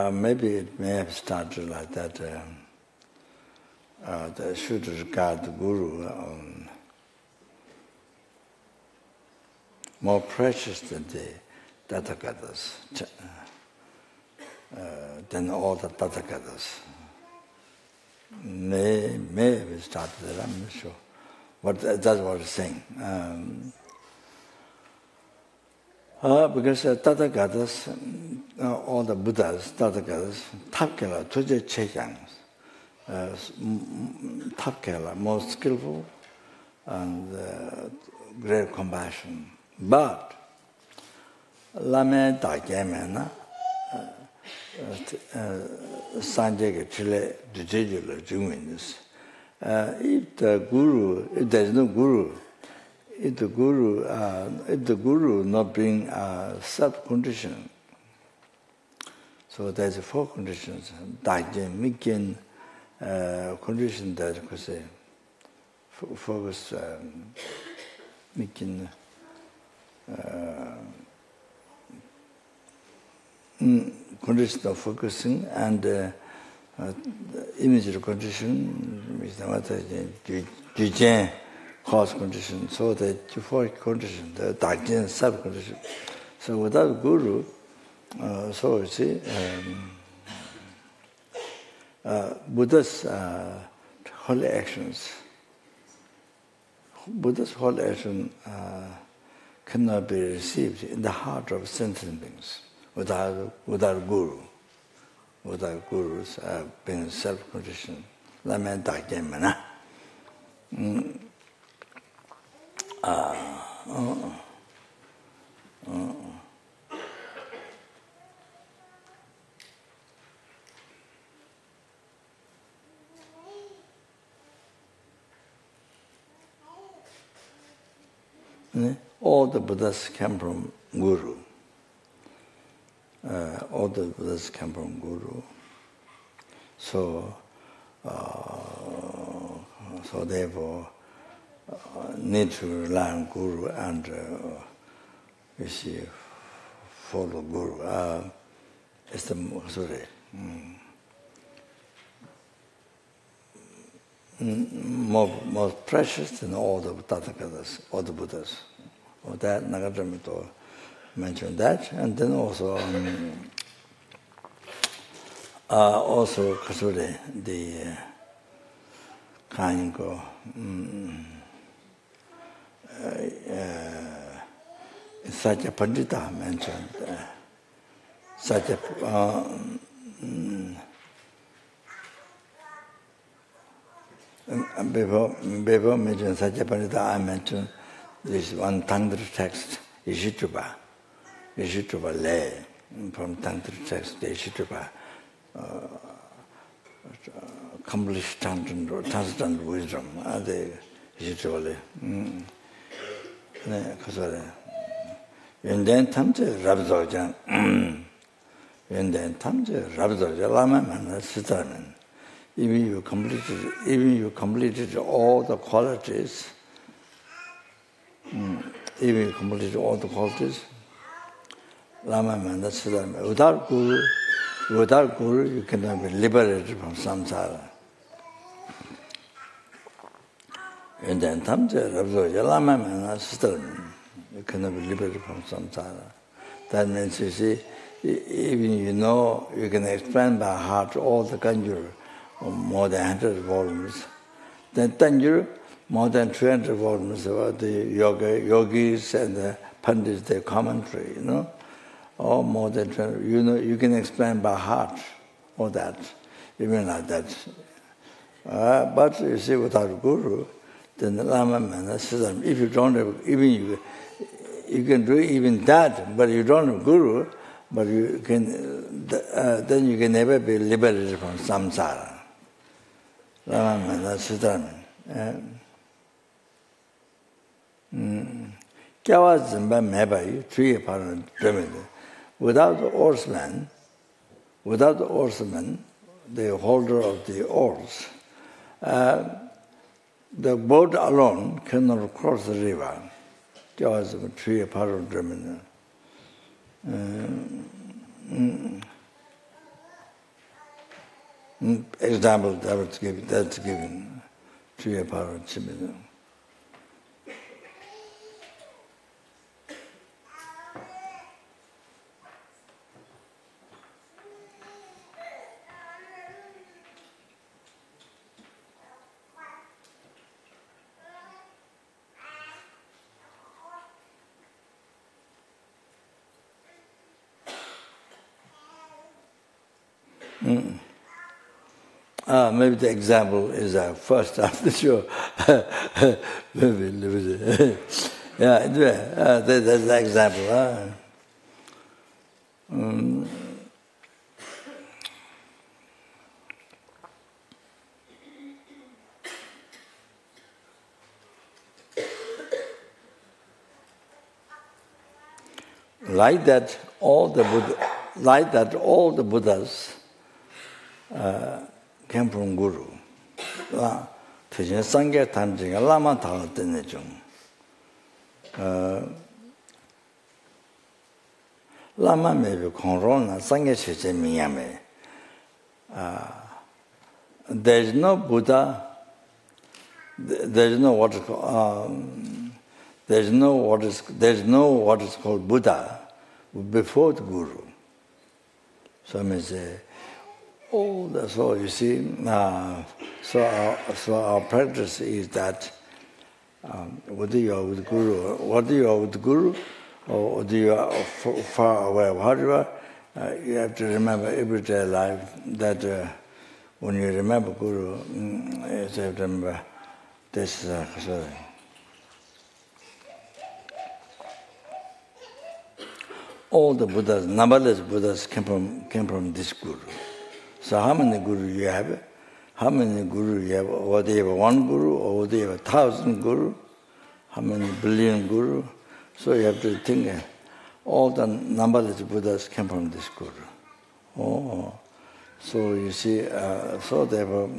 maybe it may have started like that. They should regard the Guru more precious than the Tathagatas, than all the Tathagatas. May have started there, I'm not sure. But that's what it's saying. Because Tathagatas, all the Buddhas, Tathagatas, Tapkela, Tuje Chechang, Tapkela, most skillful and great compassion. But Lame Dagyamena, Sanjay Chile, Dujejula, Jungwinis. If there's no Guru, if the Guru not bring sub-condition, so there's 4 conditions. Dajin, Mikin, condition that could say focus, Mikin, condition of focusing and image condition, Jujen, cause condition, so the 4 conditions, the Dajin sub-condition. So without Guru, so you see, Buddha's holy actions, cannot be received in the heart of sentient beings without Guru. Without Gurus being self-conditioned. Laman Dagyamana. All the Buddhas came from Guru. All the Buddhas came from Guru. So therefore, need to rely on Guru and you see, follow Guru. It's the most precious than all the Tathagatas, all the Buddhas. Or that Nagadramito mentioned that, and then also Kasuri, the Kanko, Satya Pandita mentioned Satya. Before mentioned Satya Pandita, I mentioned this one tantra text, Ishituba lay from tantra text, Ishituba, accomplished transcendental wisdom, the Ishituba lay. Yenden tamche rabzoja, Yenden tamche rabzoja, lama mana sitamen. Even you completed all the qualities. Even you completed all the qualities. Lama Manda Siddharma. Without Guru, you cannot be liberated from samsara. And then Tamja Rabzoja Lama Manda Siddharma. You cannot be liberated from samsara. That means you see, even you can explain by heart all the Kanjur, more than 100 volumes. Then Tanjur, more than 200 volumes about the yogis and the pandits, their commentary, or more than 200. You can explain by heart all that, even like that. But you see, without Guru, then the Lama Mana Siddharma, if you don't have, you can do even that, but you don't have Guru, but you can then you can never be liberated from samsara. That's it. Without the oarsman, the holder of the oars, the boat alone cannot cross the river. Example that's given. Maybe the example is first after sure. Maybe yeah, that's the example. Like that, all the Buddhas came from Guru. Sangha Tanjinga Lama Talatene Lama maybe Konrona Sangha Cheche Miyame. There is no Buddha, there is no what is called Buddha before the Guru. So I may say, oh, that's all. You see, so our practice is that whether you are with Guru, or whether you are far away, whatever, you have to remember everyday life that when you remember Guru, you have to remember this. All the Buddhas, numberless Buddhas came from this Guru. So how many Guru you have? How many Guru you have? Or they have one Guru, or they have 1,000 Guru? How many billion Guru? So you have to think, all the numberless Buddhas came from this Guru. Oh, so you see, so they were...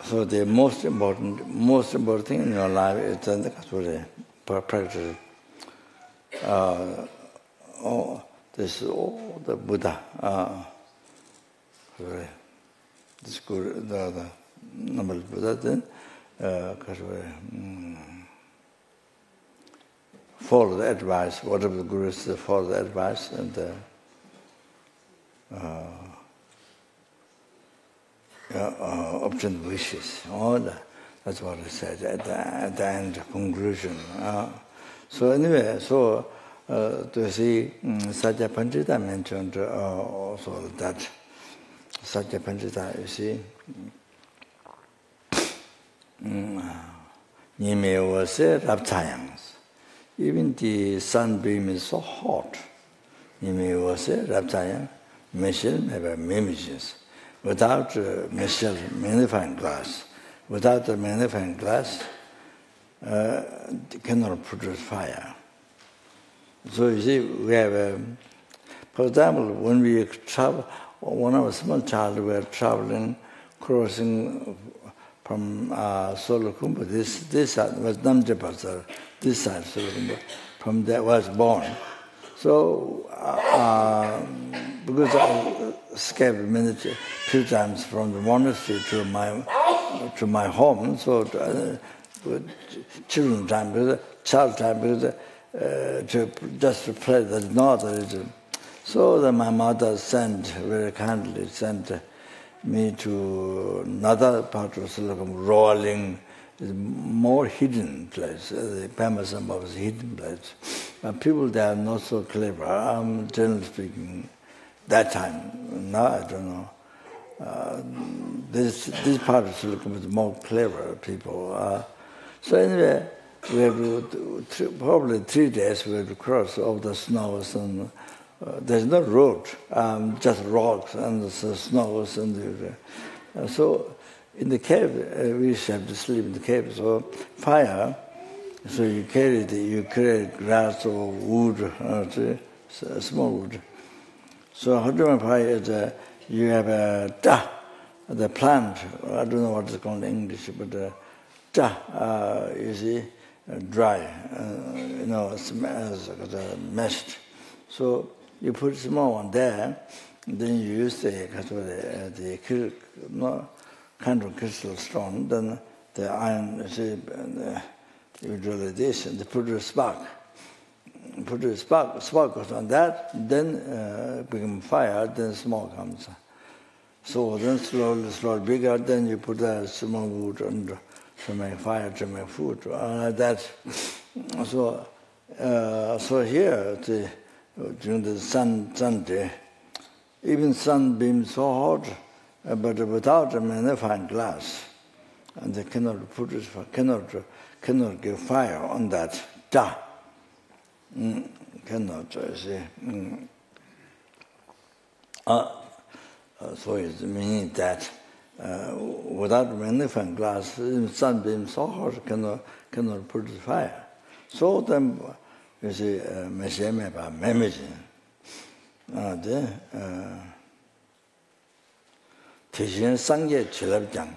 So the most important thing in your life is the practice. This is all the Buddha. This Guru, the number of Buddha, then follow the advice. Whatever the Guru says, follow the advice and. Obtain wishes. All that. That's what I said at the end conclusion. So anyway, so to see Satya Panchita mentioned also that Satya Panchita, you see, Nime was raptayans. Even the sunbeam is so hot. Nime was raptayan, Michel never mimics. Without Michel magnifying glass, without the magnifying glass, cannot produce fire. So you see, we have, for example, when we travel, when I was a small child, we were traveling, crossing from Solokhumbu, this side was Namjapasar, this side Solokhumbu, from there was born. So, because I escaped few times from the monastery to my home, so children time, because child time, because just to play, there's no other reason. So then my mother very kindly sent me to another part of Solokhumbu, Rolling, is more hidden place. The Pamasamba was a hidden place. But people there are not so clever. Generally speaking, that time. Now I don't know. This part of Sri Lanka was more clever people. So anyway, we have to, probably 3 days we have to cross all the snows and there's no road, just rocks and the snows and so in the cave we used to have to sleep in the cave. So fire, so you carry grass or wood, small wood. So how do I fire is you have the plant. I don't know what it's called in English, but you see, dry, it's meshed. So you put small one there, then you use the kind of crystal stone, then the iron, you drill this, and they put a spark. Put a spark goes on that, then become fire, then smoke comes. So then slowly bigger, then you put a small wood and to make fire, to make food, that. So here, during the sun day, even sun beams so hot, but without a magnifying glass, and they cannot give fire on that. Cannot, see. So it means that without magnifying glass, sunbeam so hot cannot produce fire. So then, you see, Milarepa memorizing. Teaching Sangye Chilabjang,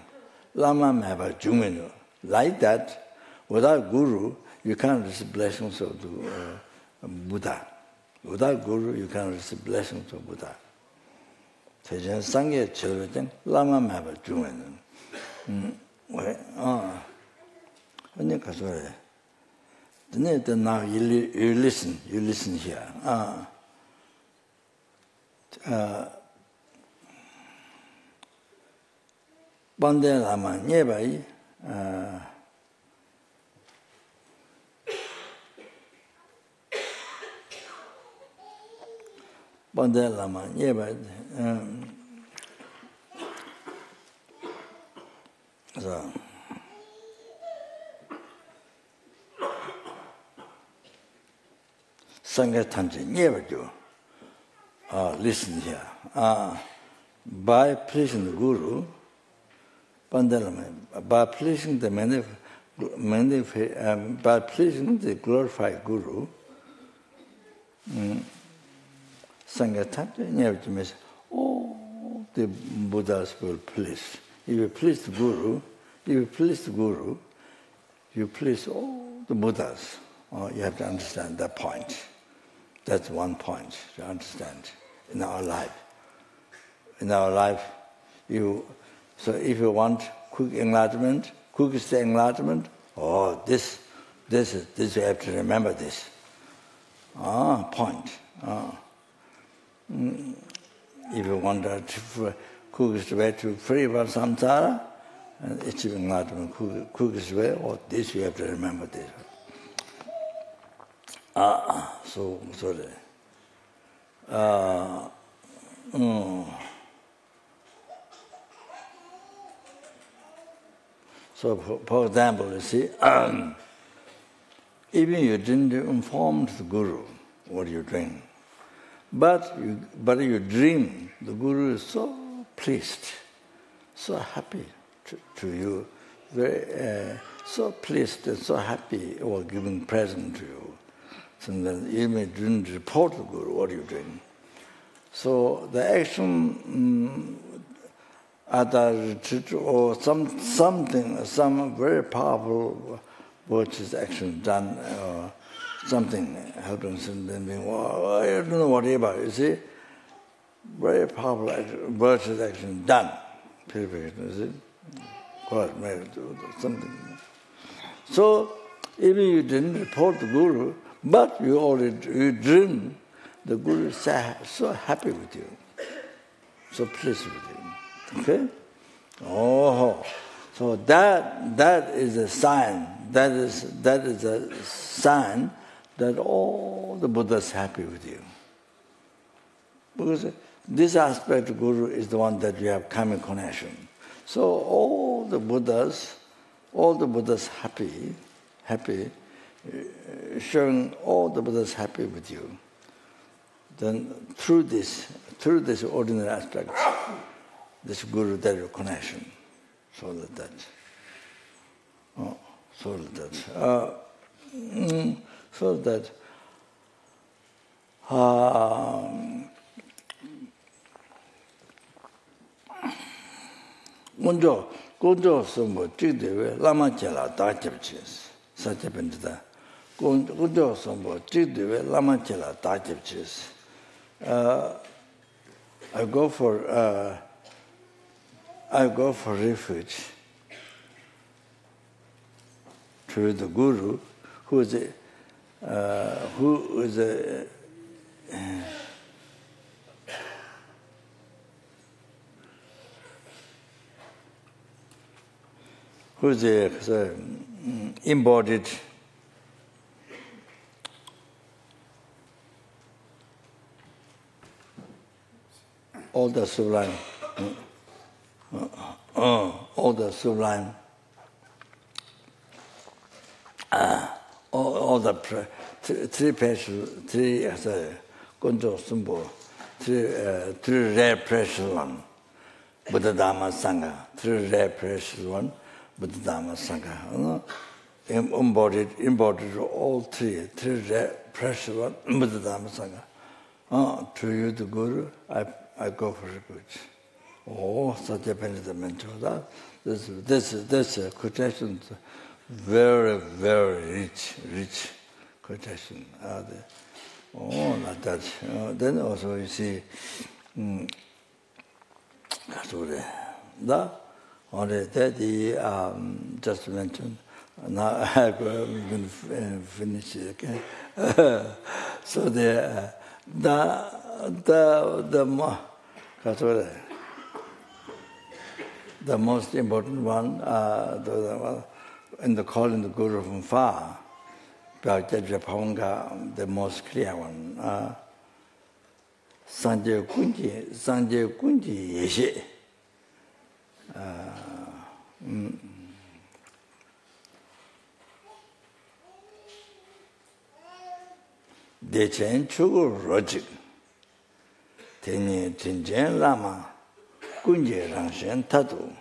Lama Maba Jumenu. Like that, without Guru, you can't receive blessings of the Buddha. Without Guru, you can't receive blessings of Buddha. Teaching Sangye Chilabjang, Lama Maba Jumenu. Now you listen here. Bande Lama Nyebai, Bande Lama Nyebai, so. Sangha Tantra never do. Listen here. By pleasing the Guru, by pleasing the by pleasing the glorified Guru, Sangha Tantra never means the Buddhas will please. If you please the Guru, you please all the Buddhas. You have to understand that point. That's one point to understand in our life. In our life, so if you want quick enlightenment, quickest enlightenment, this you have to remember this. Point. If you want the quickest way to free from samsara, and achieve enlightenment, quickest way, this you have to remember this. So sorry. So, for example, you see, even you didn't inform the Guru what you're doing, but you dream. The Guru is so pleased, so happy to you, very so pleased and so happy, or giving present to you. So then you may didn't report to the Guru what you're doing. So the action at the retreat or some very powerful virtuous action done, or something helping something being, I don't know whatever, you see, very powerful virtuous action done. Purification, you see, quite something. So even you didn't report the Guru, but you dream, the Guru is so happy with you, so pleased with you. Okay? So that is a sign. That is a sign that all the Buddhas are happy with you. Because this aspect of Guru is the one that you have karmic connection. So all the Buddhas happy, showing all the Buddhas happy with you. Then through this ordinary aspect, this Guru, there is a connection. So that. Gonjo sombo chigdewe lama chela da jebchis. Sajabendida. Gonjo sombo chigdewe lama chela da jebchis. I go for refuge to the Guru, who is embodied all the sublime, all the three Gonjo Sumbo, three rare precious one, Buddha Dhamma Sangha, three rare precious one, Buddha Dhamma Sangha. Embodied all three rare precious one, Buddha Dhamma Sangha. To you, the Guru, I go for refuge. Oh, such a benefit. This quotation, very, very rich quotation. Like that. Then also you see, only that just mentioned. Now I'm going to finish it. Okay. So the most important one, in the calling the Guru from far, Kyabje Pabongkha, the most clear one. Sanje kunji yeshe. Dechen chugu rojik. Tenye tinjen lama kunje rangshen tatu.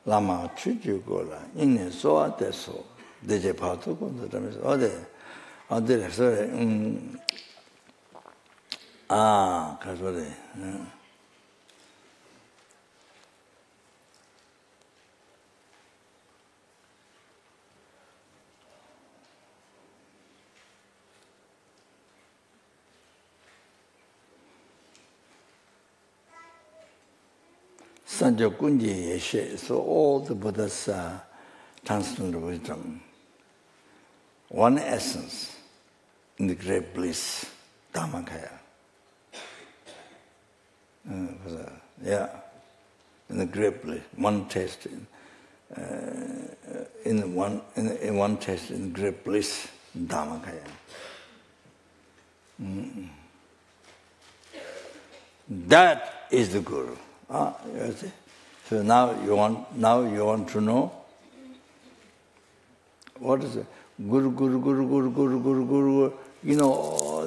Lama chuju gola inne soa deso. Deje patu kundu ramis. Ode sorry. Kasore. Sanjo Kunji Yeshe, so all the Buddha's transcendental wisdom, one essence in the great bliss, dharmakaya. In the great bliss, one taste in one taste in the great bliss, dharmakaya. That is the Guru. You see? So now you want to know what is it? Guru. You know.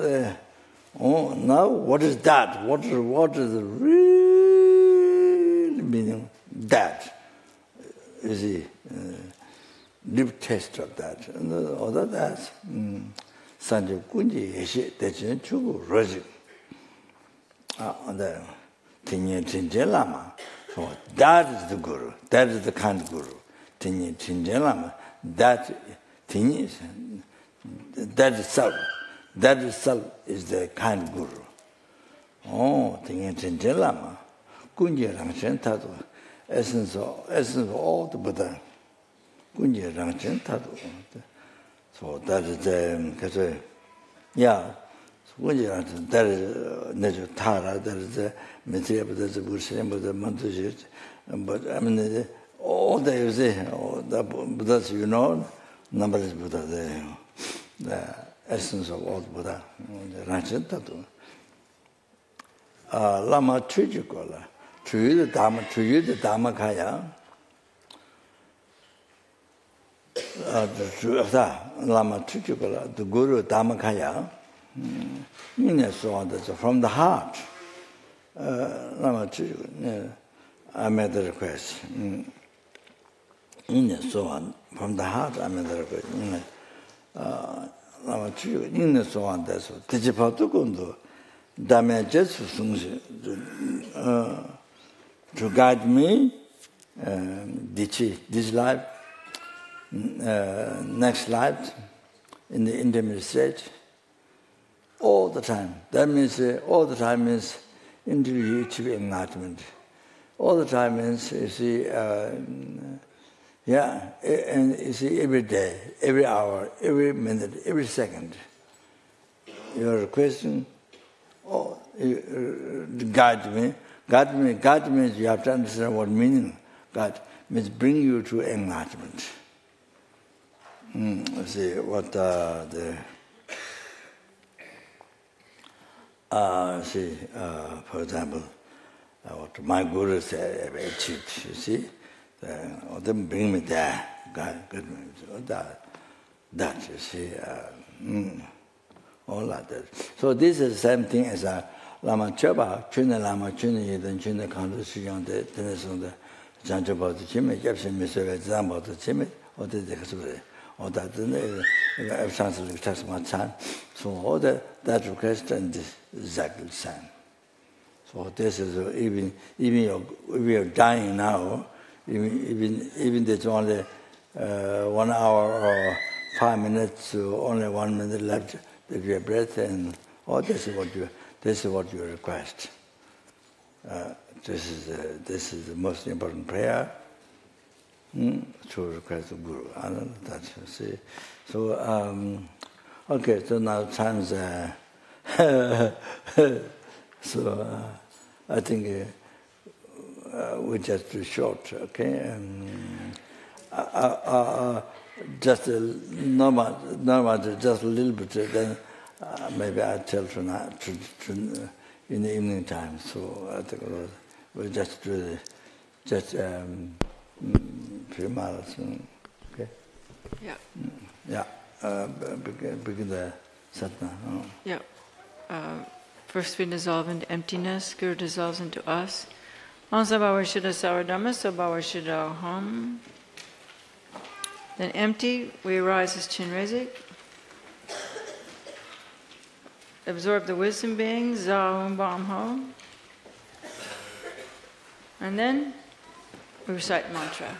Now what is that? What is the real meaning? That. You see, deep taste of that. And other that, Sanjay Kunji Yeshe Dechen Chugu Rojik. So that is the Guru. That is the kind of Guru. That itself. That itself is the kind of Guru. Kunje Rangshen Tatu. Essence of all the Buddha. Kunje Rangshen Tatu. So that is the that is nature Tara, that is the Milarepa, that is the Buddhism, but the Mantushit. But I mean, all the you see, all the Buddhas you know, numberless Buddha, the essence of all Buddha, the Rangshen Tatu. Lama Tujikola, Tuyu the dharmakaya, Lama Tujikola, the Guru dharmakaya, from the heart. Lama Tujikola, I made the request. So on, from the heart, I made the request. Lama Tujikola, so on, that's what. Tijipatukundu. Damages to guide me this life, next life, in the intimate state, all the time. That means all the time means until you achieve enlightenment. All the time means you see, and you see every day, every hour, every minute, every second. Your question. Oh, guide me. Guide means you have to understand what meaning. Guide means bring you to enlightenment. See what for example, what my guru said, achieved. You see, them bring me there. Guide me. That you see. All like that. So this is the same thing as Lama Choba, Chuna Lama, Chuna Yidin, Chuna Kandu, Shiyang, the Tennyson, the Janjaba, the Chimmy, Captain Mr. Zamba, the Chimmy, or the Dexbury, or that the chance of tax my time. So all that request and this exactly the same. So this is even if we are dying now, even there's only 1 hour or 5 minutes, only 1 minute left. Take your breath and this is what you request. This is the most important prayer to request the Guru. I don't know that you see. So okay. So now time's so I think we just too short. Okay. Just normal, just a little bit. Then maybe I'll tell tonight in the evening time. So I think we'll just do few miles. Okay. Yeah. Yeah. Begin the satna. Oh. Yeah. First we dissolve into emptiness. Guru dissolves into us. Ansabhava Shuddha Saradhamma, Sabhava Shuddha Aham. Then empty, we arise as Chinrezik. Absorb the wisdom being, Zahum Bam Ho. And then we recite mantra.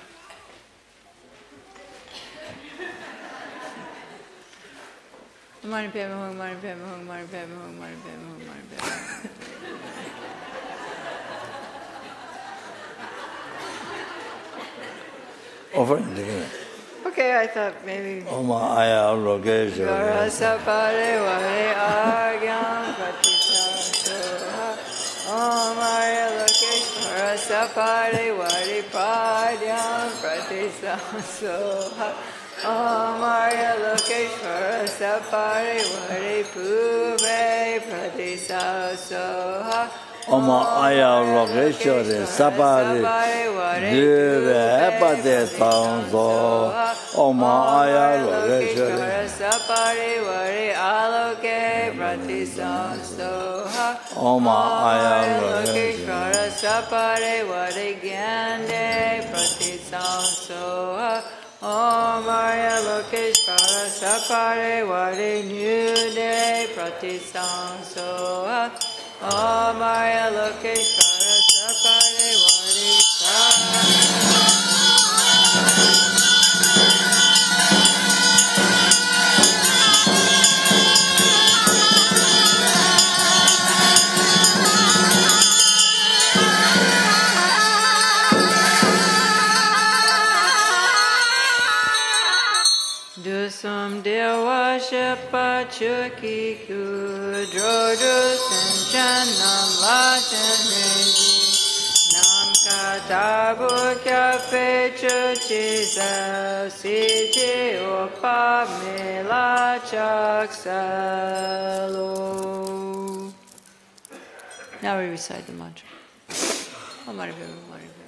ManiRetreat, ManiRetreat, ManiRetreat, ManiRetreat, ManiRetreat. Over. Okay, I thought maybe. Oma aya logesha. Garasa pare vare agyam pratisha. Om aya lokesh garasa pare vare padyam pratisha. Om aya lokesh garasa pare vare pube pratisha. Oma aya logesha sapare deve pade tanzo. Oma aya logesha sapare vare aloke pratisanso. Oma aya logesha sapare vare gyande pratisanso. Om aya lokeshvara sapare vare nyude pratisanso. Om aya lokeshvara sapare vare Dusam dewa shepa chuki kudrodu sanchanam lachen reji nam katabu kyape chuchisa siji opa mela chaksalo. Now we recite the mantra. ManiRetreat, ManiRetreat.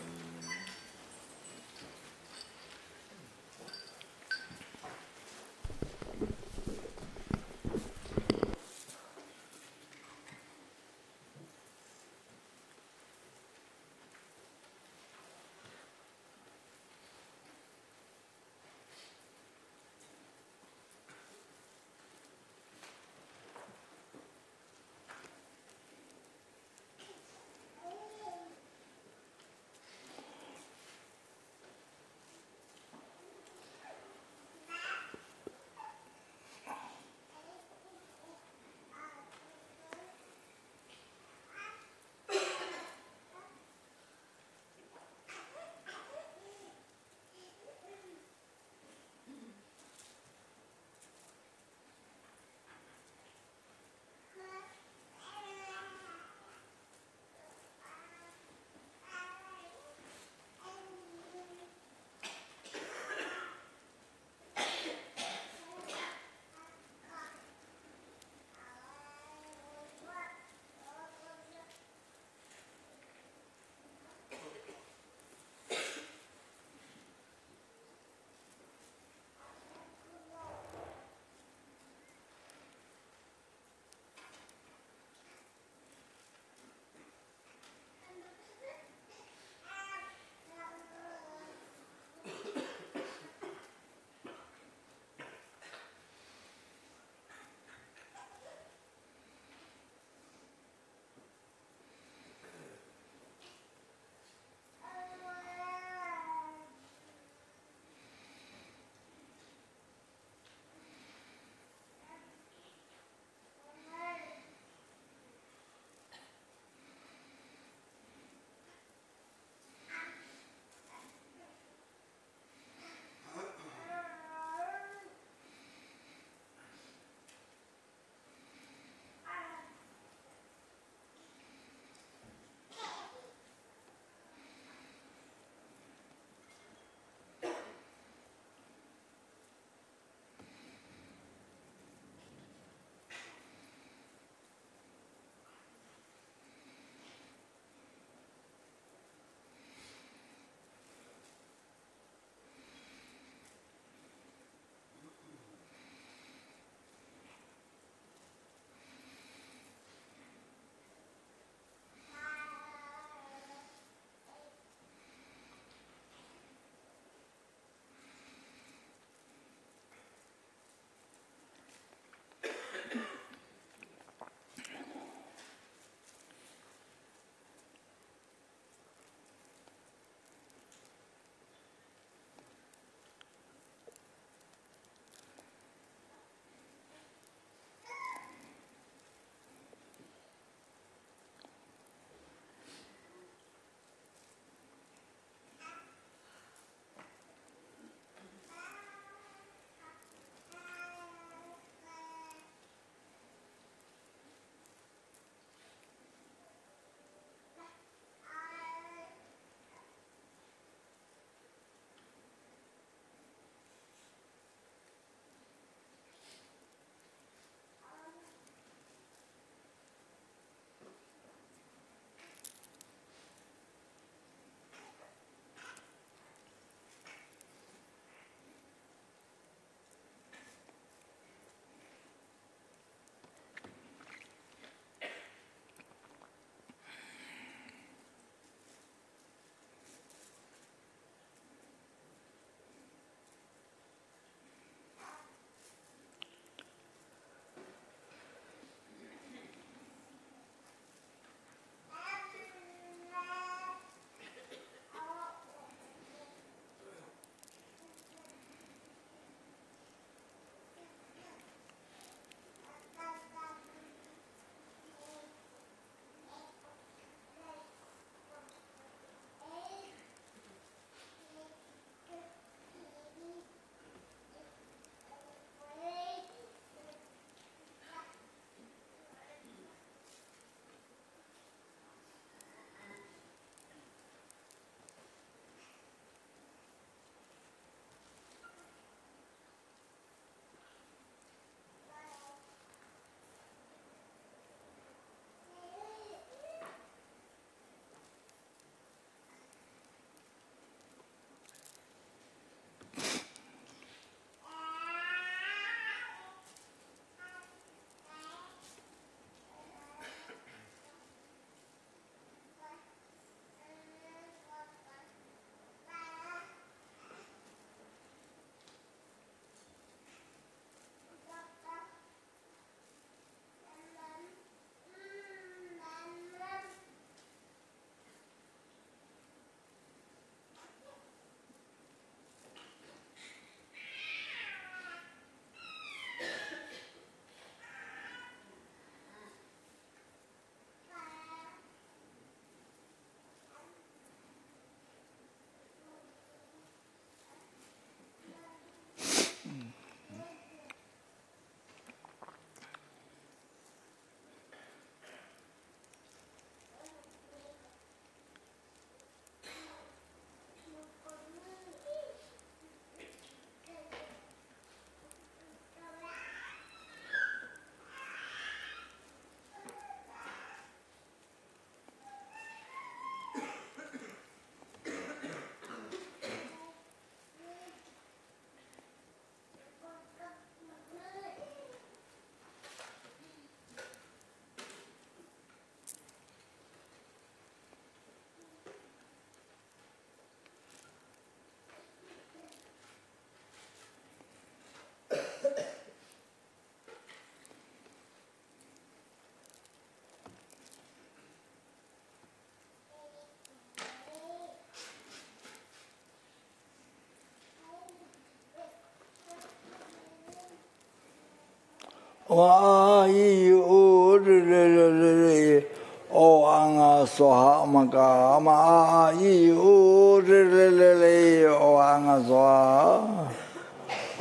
wa yu re o anga soha maka ma yu re o anga soha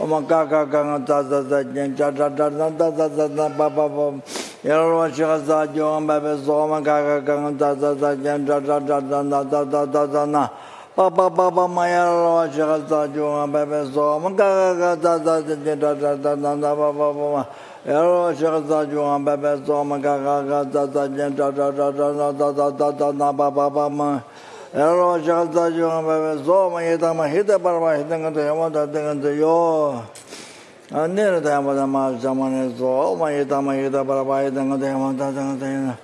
o maka ka ka ta ta ta ta ta ta ta ta ta ba ba ba yaro cha za jo ba ba so maka ka ka ta ta ta ta ta ta ta ta ta ta na ba ba ba ba ma yaro cha za jo ba ba so maka ka ta ta ta ta ta ta ta ba ba ba Yaro shakta juan bebe soma kaka tata jenta tata tata tata na baba bama. Yaro shakta juan bebe soma yitama hita parva hitangata yamata tinganta yo. Nira tayamata ma shamane soma yitama hita parva hitangata yamata tinganta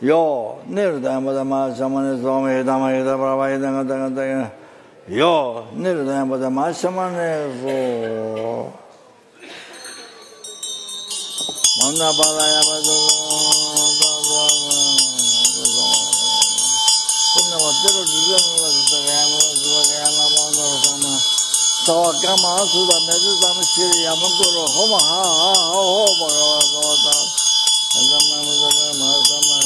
yo. Nira tayamata ma shamane soma yitama hita parva hitangata yo. Nira tayamata ma shamane so. Manda balaya bazo Punna vatero dizano vazagayama vazagayama banda sama Sawakama suda medu samshiri yamakuro homa ha ha ha ho bhagavata Azamma mahasama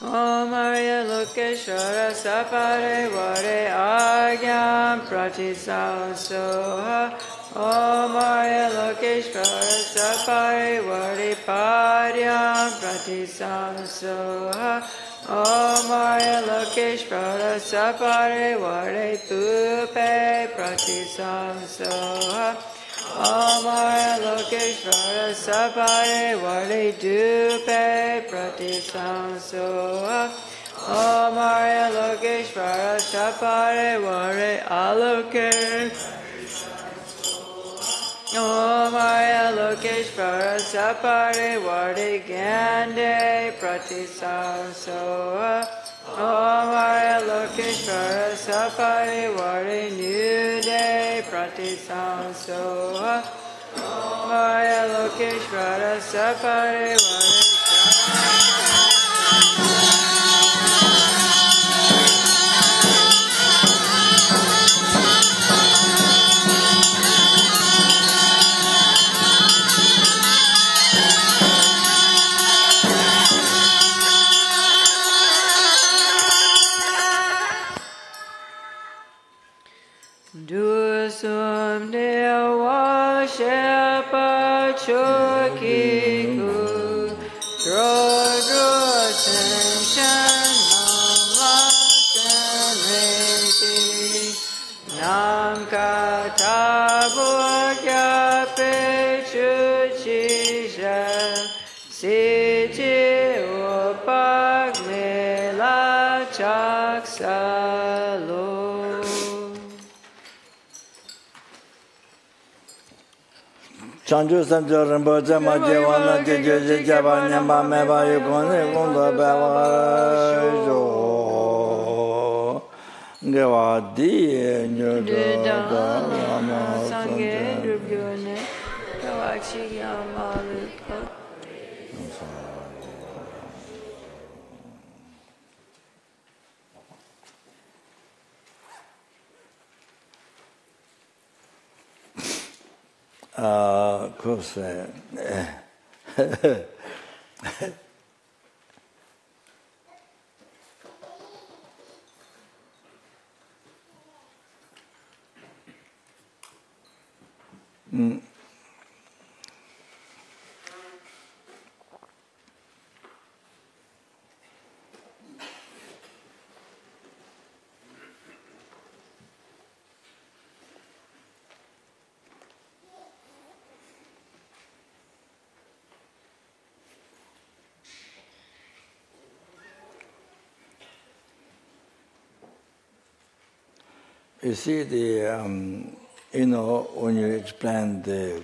Om Arya Lokeshwara Sapare Vare Agyam Pratisasoha Om Arya Lokeshwara Sapare Vare Paryam Pratisasoha Om Arya Lokeshwara Sapare Vare Pupe Pratisasoha Om Arya Lokeshwara Sapare Vare Dupe Pratisasoha Om Arya Lokeshwara Sapare Vare Aloke Om Arya Lokeshwara Sapare Vare Gande Pratisasoha Om Arya Lokeshwara Sapare Vare Nude Pratisasoha Om Arya Lokeshwara Sapare Vare Dusum dewa shepa chokiku Drodro senshan nama senreti Nam katabu kyape chuchisha Siti upak mela chaksalo Chanju Sanjo Rinpoche Ma Jewana Jeje Jaba Nyamba Meba Yukone Kunda Baba Jo Ngewa Di Nyuda Rama Sange Durbjörne Kawachi Yamalu cos'è? You see, you know, when you explain the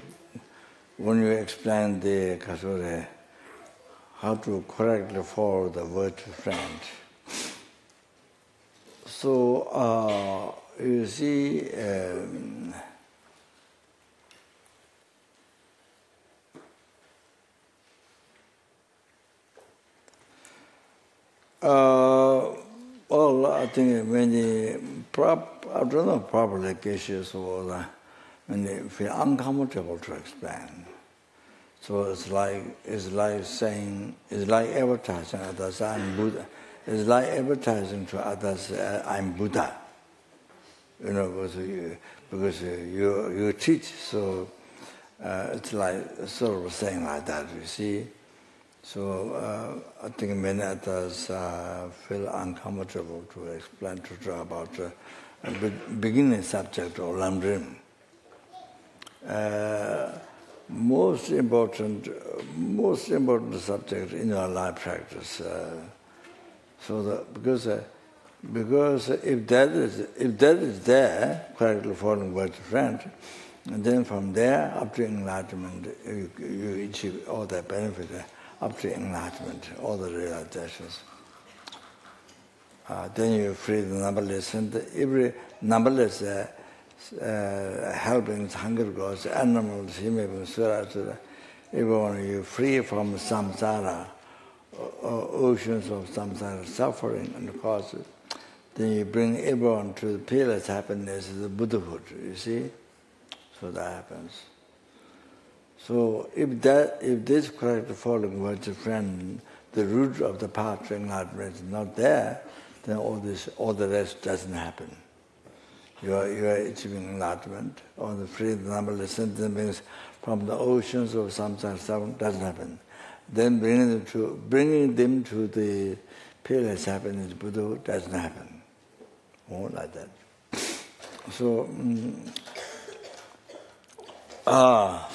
kasure, how to correctly follow the virtue friend. So you see, well, I think many I don't know properly cases or and they feel uncomfortable to explain. So it's like saying, it's like advertising others, I'm Buddha. It's like advertising to others, I'm Buddha. You know, because you teach, so it's like sort of saying like that, you see. So I think many others feel uncomfortable to explain to talk about the beginning subject of Lamrim. Most important subject in our life practice. Because if that is there, correctly following word to friend, and then from there up to enlightenment, you achieve all that benefit. Up to enlightenment, all the realizations. Then you free the numberless, and every numberless helping hunger gods, animals, human, everyone you free from samsara, oceans of samsara suffering and causes. Then you bring everyone to the peerless happiness, the Buddhahood, you see? So that happens. So if this correct following words of friend, the root of the path to enlightenment is not there, then all the rest doesn't happen. You are achieving enlightenment, or the free, the numberless sentiments from the oceans of samsara suffering doesn't happen. Then bringing them to the peerless happiness, Buddha, doesn't happen. More like that. So.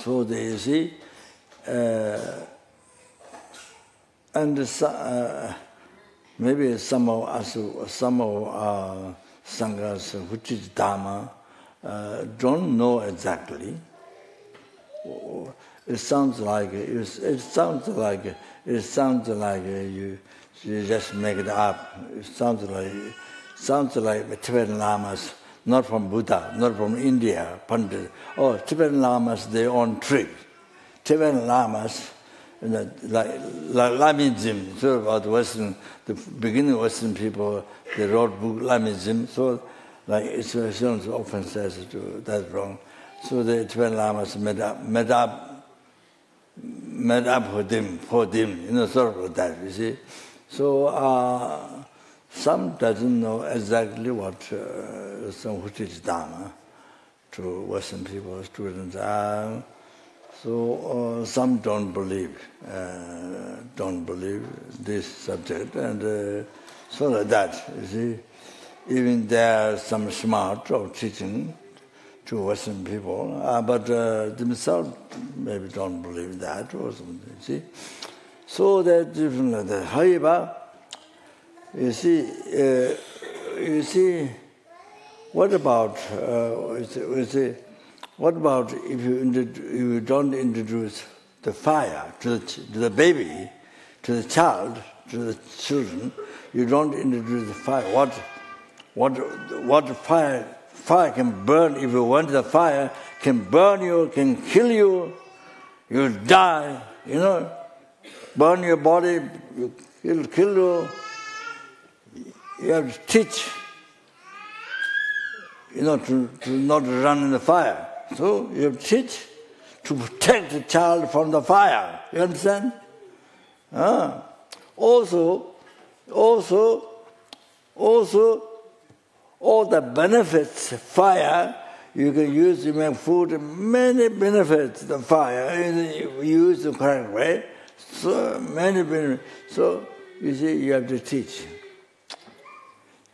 So you see, and maybe some of sanghas, which is Dharma, don't know exactly. It sounds like you just make it up. It sounds like Tibetan Lamas. Not from Buddha, not from India, Pandit. Oh, Tibetan Lamas, their own trick. Tibetan Lamas, like Lamism, so about Western, the beginning Western people, they wrote book Lamism, so like it's often says that's wrong. So the Tibetan Lamas made up for them, sort of that, you see. So, some doesn't know exactly which is Dharma to Western people, students. So some don't believe this subject, and so like that. You see, even there are some smart of teaching to Western people, but themselves maybe don't believe that or something. You see, so they're different like that. However, you see, what about if you don't introduce the fire to the baby, to the child, to the children? You don't introduce the fire. What fire can burn? If you want the fire, can burn you, can kill you. You die. Burn your body. It'll kill you. You have to teach, to not run in the fire. So you have to teach to protect the child from the fire. You understand? Also, all the benefits fire you can use to make food. Many benefits the fire you use the correct way. So many benefits. So you see, you have to teach.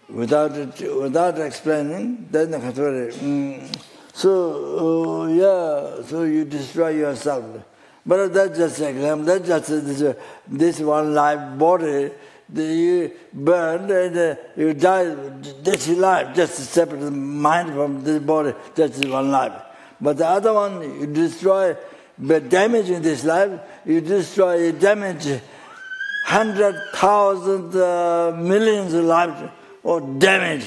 Without explaining, then so you destroy yourself. But that's just an example. That's just this one life body. You burn and you die. That's your life. Just separate the mind from this body. That's one life. But the other one, you destroy by damaging this life. You damage 100,000 millions of lives. Or damage,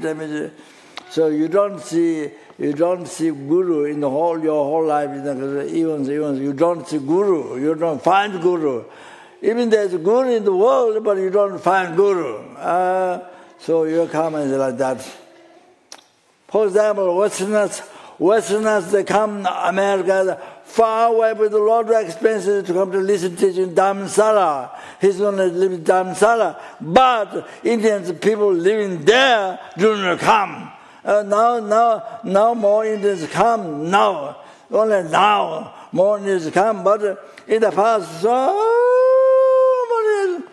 damage. So you don't see Guru in your whole life. Even you don't see Guru. You don't find Guru. Even there's a Guru in the world, but you don't find Guru. So your comment is like that. For example, Westerners, they come to America, far away with a lot of expenses to come to listen to teaching Dhammsala. He's going to live in Dhammsala. But Indians, people living there, do not come. Now more Indians come now. Only now more Indians come. But in the past, so many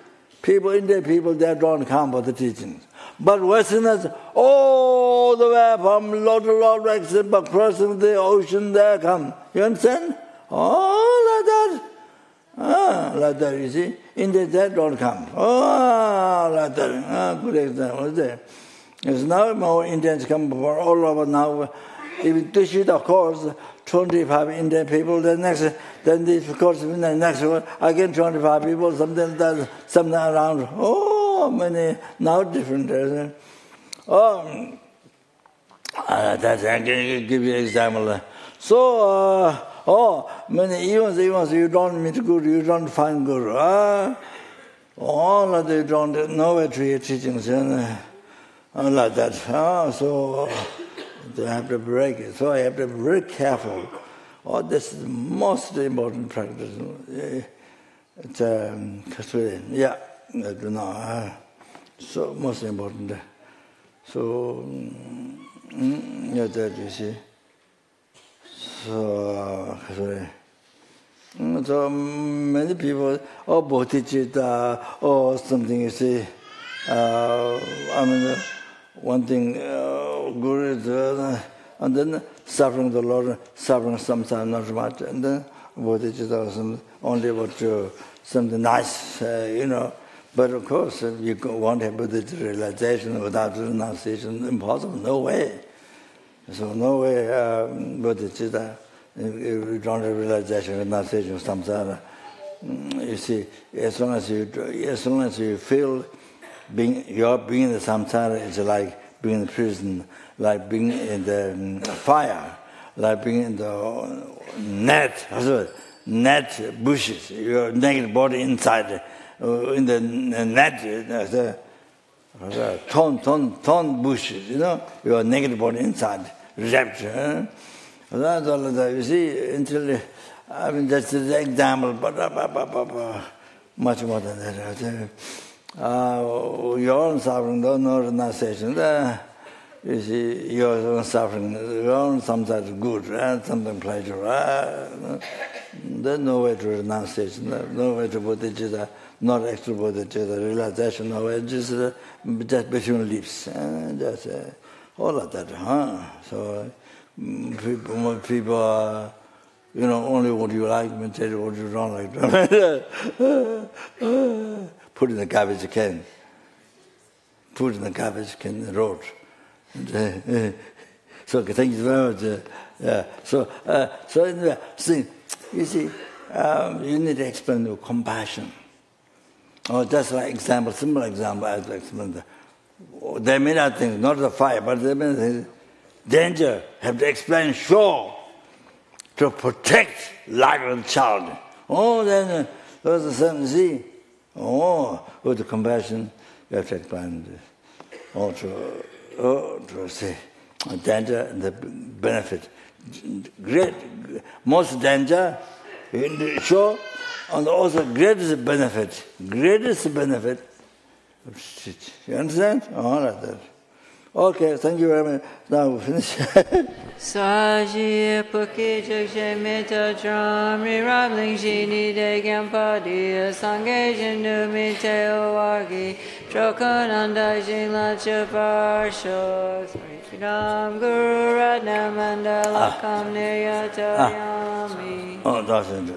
people, Indian people, they don't come for the teachings. But Westerners, all the way from lot of crossing the ocean, they come. You understand? Oh, like that, you see. Indians, they don't come. Oh, like that. Good example there. There's now more Indians come from all over now. Even this year, of course, 25 Indian people. Then this, of course, the next one, again 25 people, something around. Oh, many, now different. That's, I can give you an example. So, many, even you don't meet Guru, you don't find Guru. All of they don't know ManiRetreat teachings, like that. So, they have to break it. So I have to be very careful. This is the most important practice. It's yeah, I don't know. So most important. So yeah, that you see. So many people, bodhicitta, or something, you see. I mean, one thing, Guru is, and then suffering the Lord, suffering samsara not much, and then bodhicitta only about something nice, But of course, you won't have bodhicitta realization without renunciation, impossible, no way. So no way, bodhicitta, if you don't have realization, renunciation of samsara. You see, as long as you feel being in the samsara is like being in the prison, like being in the fire, like being in the net bushes. Your naked body inside, in the net, thorn bushes. Your naked body inside, wrapped. That's all of that. You see, until I mean that's the example, but much more than that. Your own suffering, no renunciation. You see, your own suffering, your own sometimes good, sometimes pleasure. There's no way to renunciation, no way to bodhicitta, not extra bodhicitta, realization, no way, just between lips. Just all of that. So people are, only what you like, meditate what you don't like. Put in the garbage can. Put in the garbage can in the road. So thank you very much. So in the thing, you see, you need to explain with compassion. Or just like example, simple example, I have to explain. There may not things, not the fire, but there may things. Danger, have to explain, sure, to protect life of the child. Then those are certain, see. With the compassion, you have to explain this. To say, danger and the benefit. Great, most danger, show, and also greatest benefit. Greatest benefit. You understand? Like that. Okay, thank you very much. Now we finish. Saji puki jakshe meta tram rirabling shini de gampadi sange jindu mite owagi trokananda jinla chaparsho Sridam Guru Ratna Mandala Kam Niyatayami. That's it.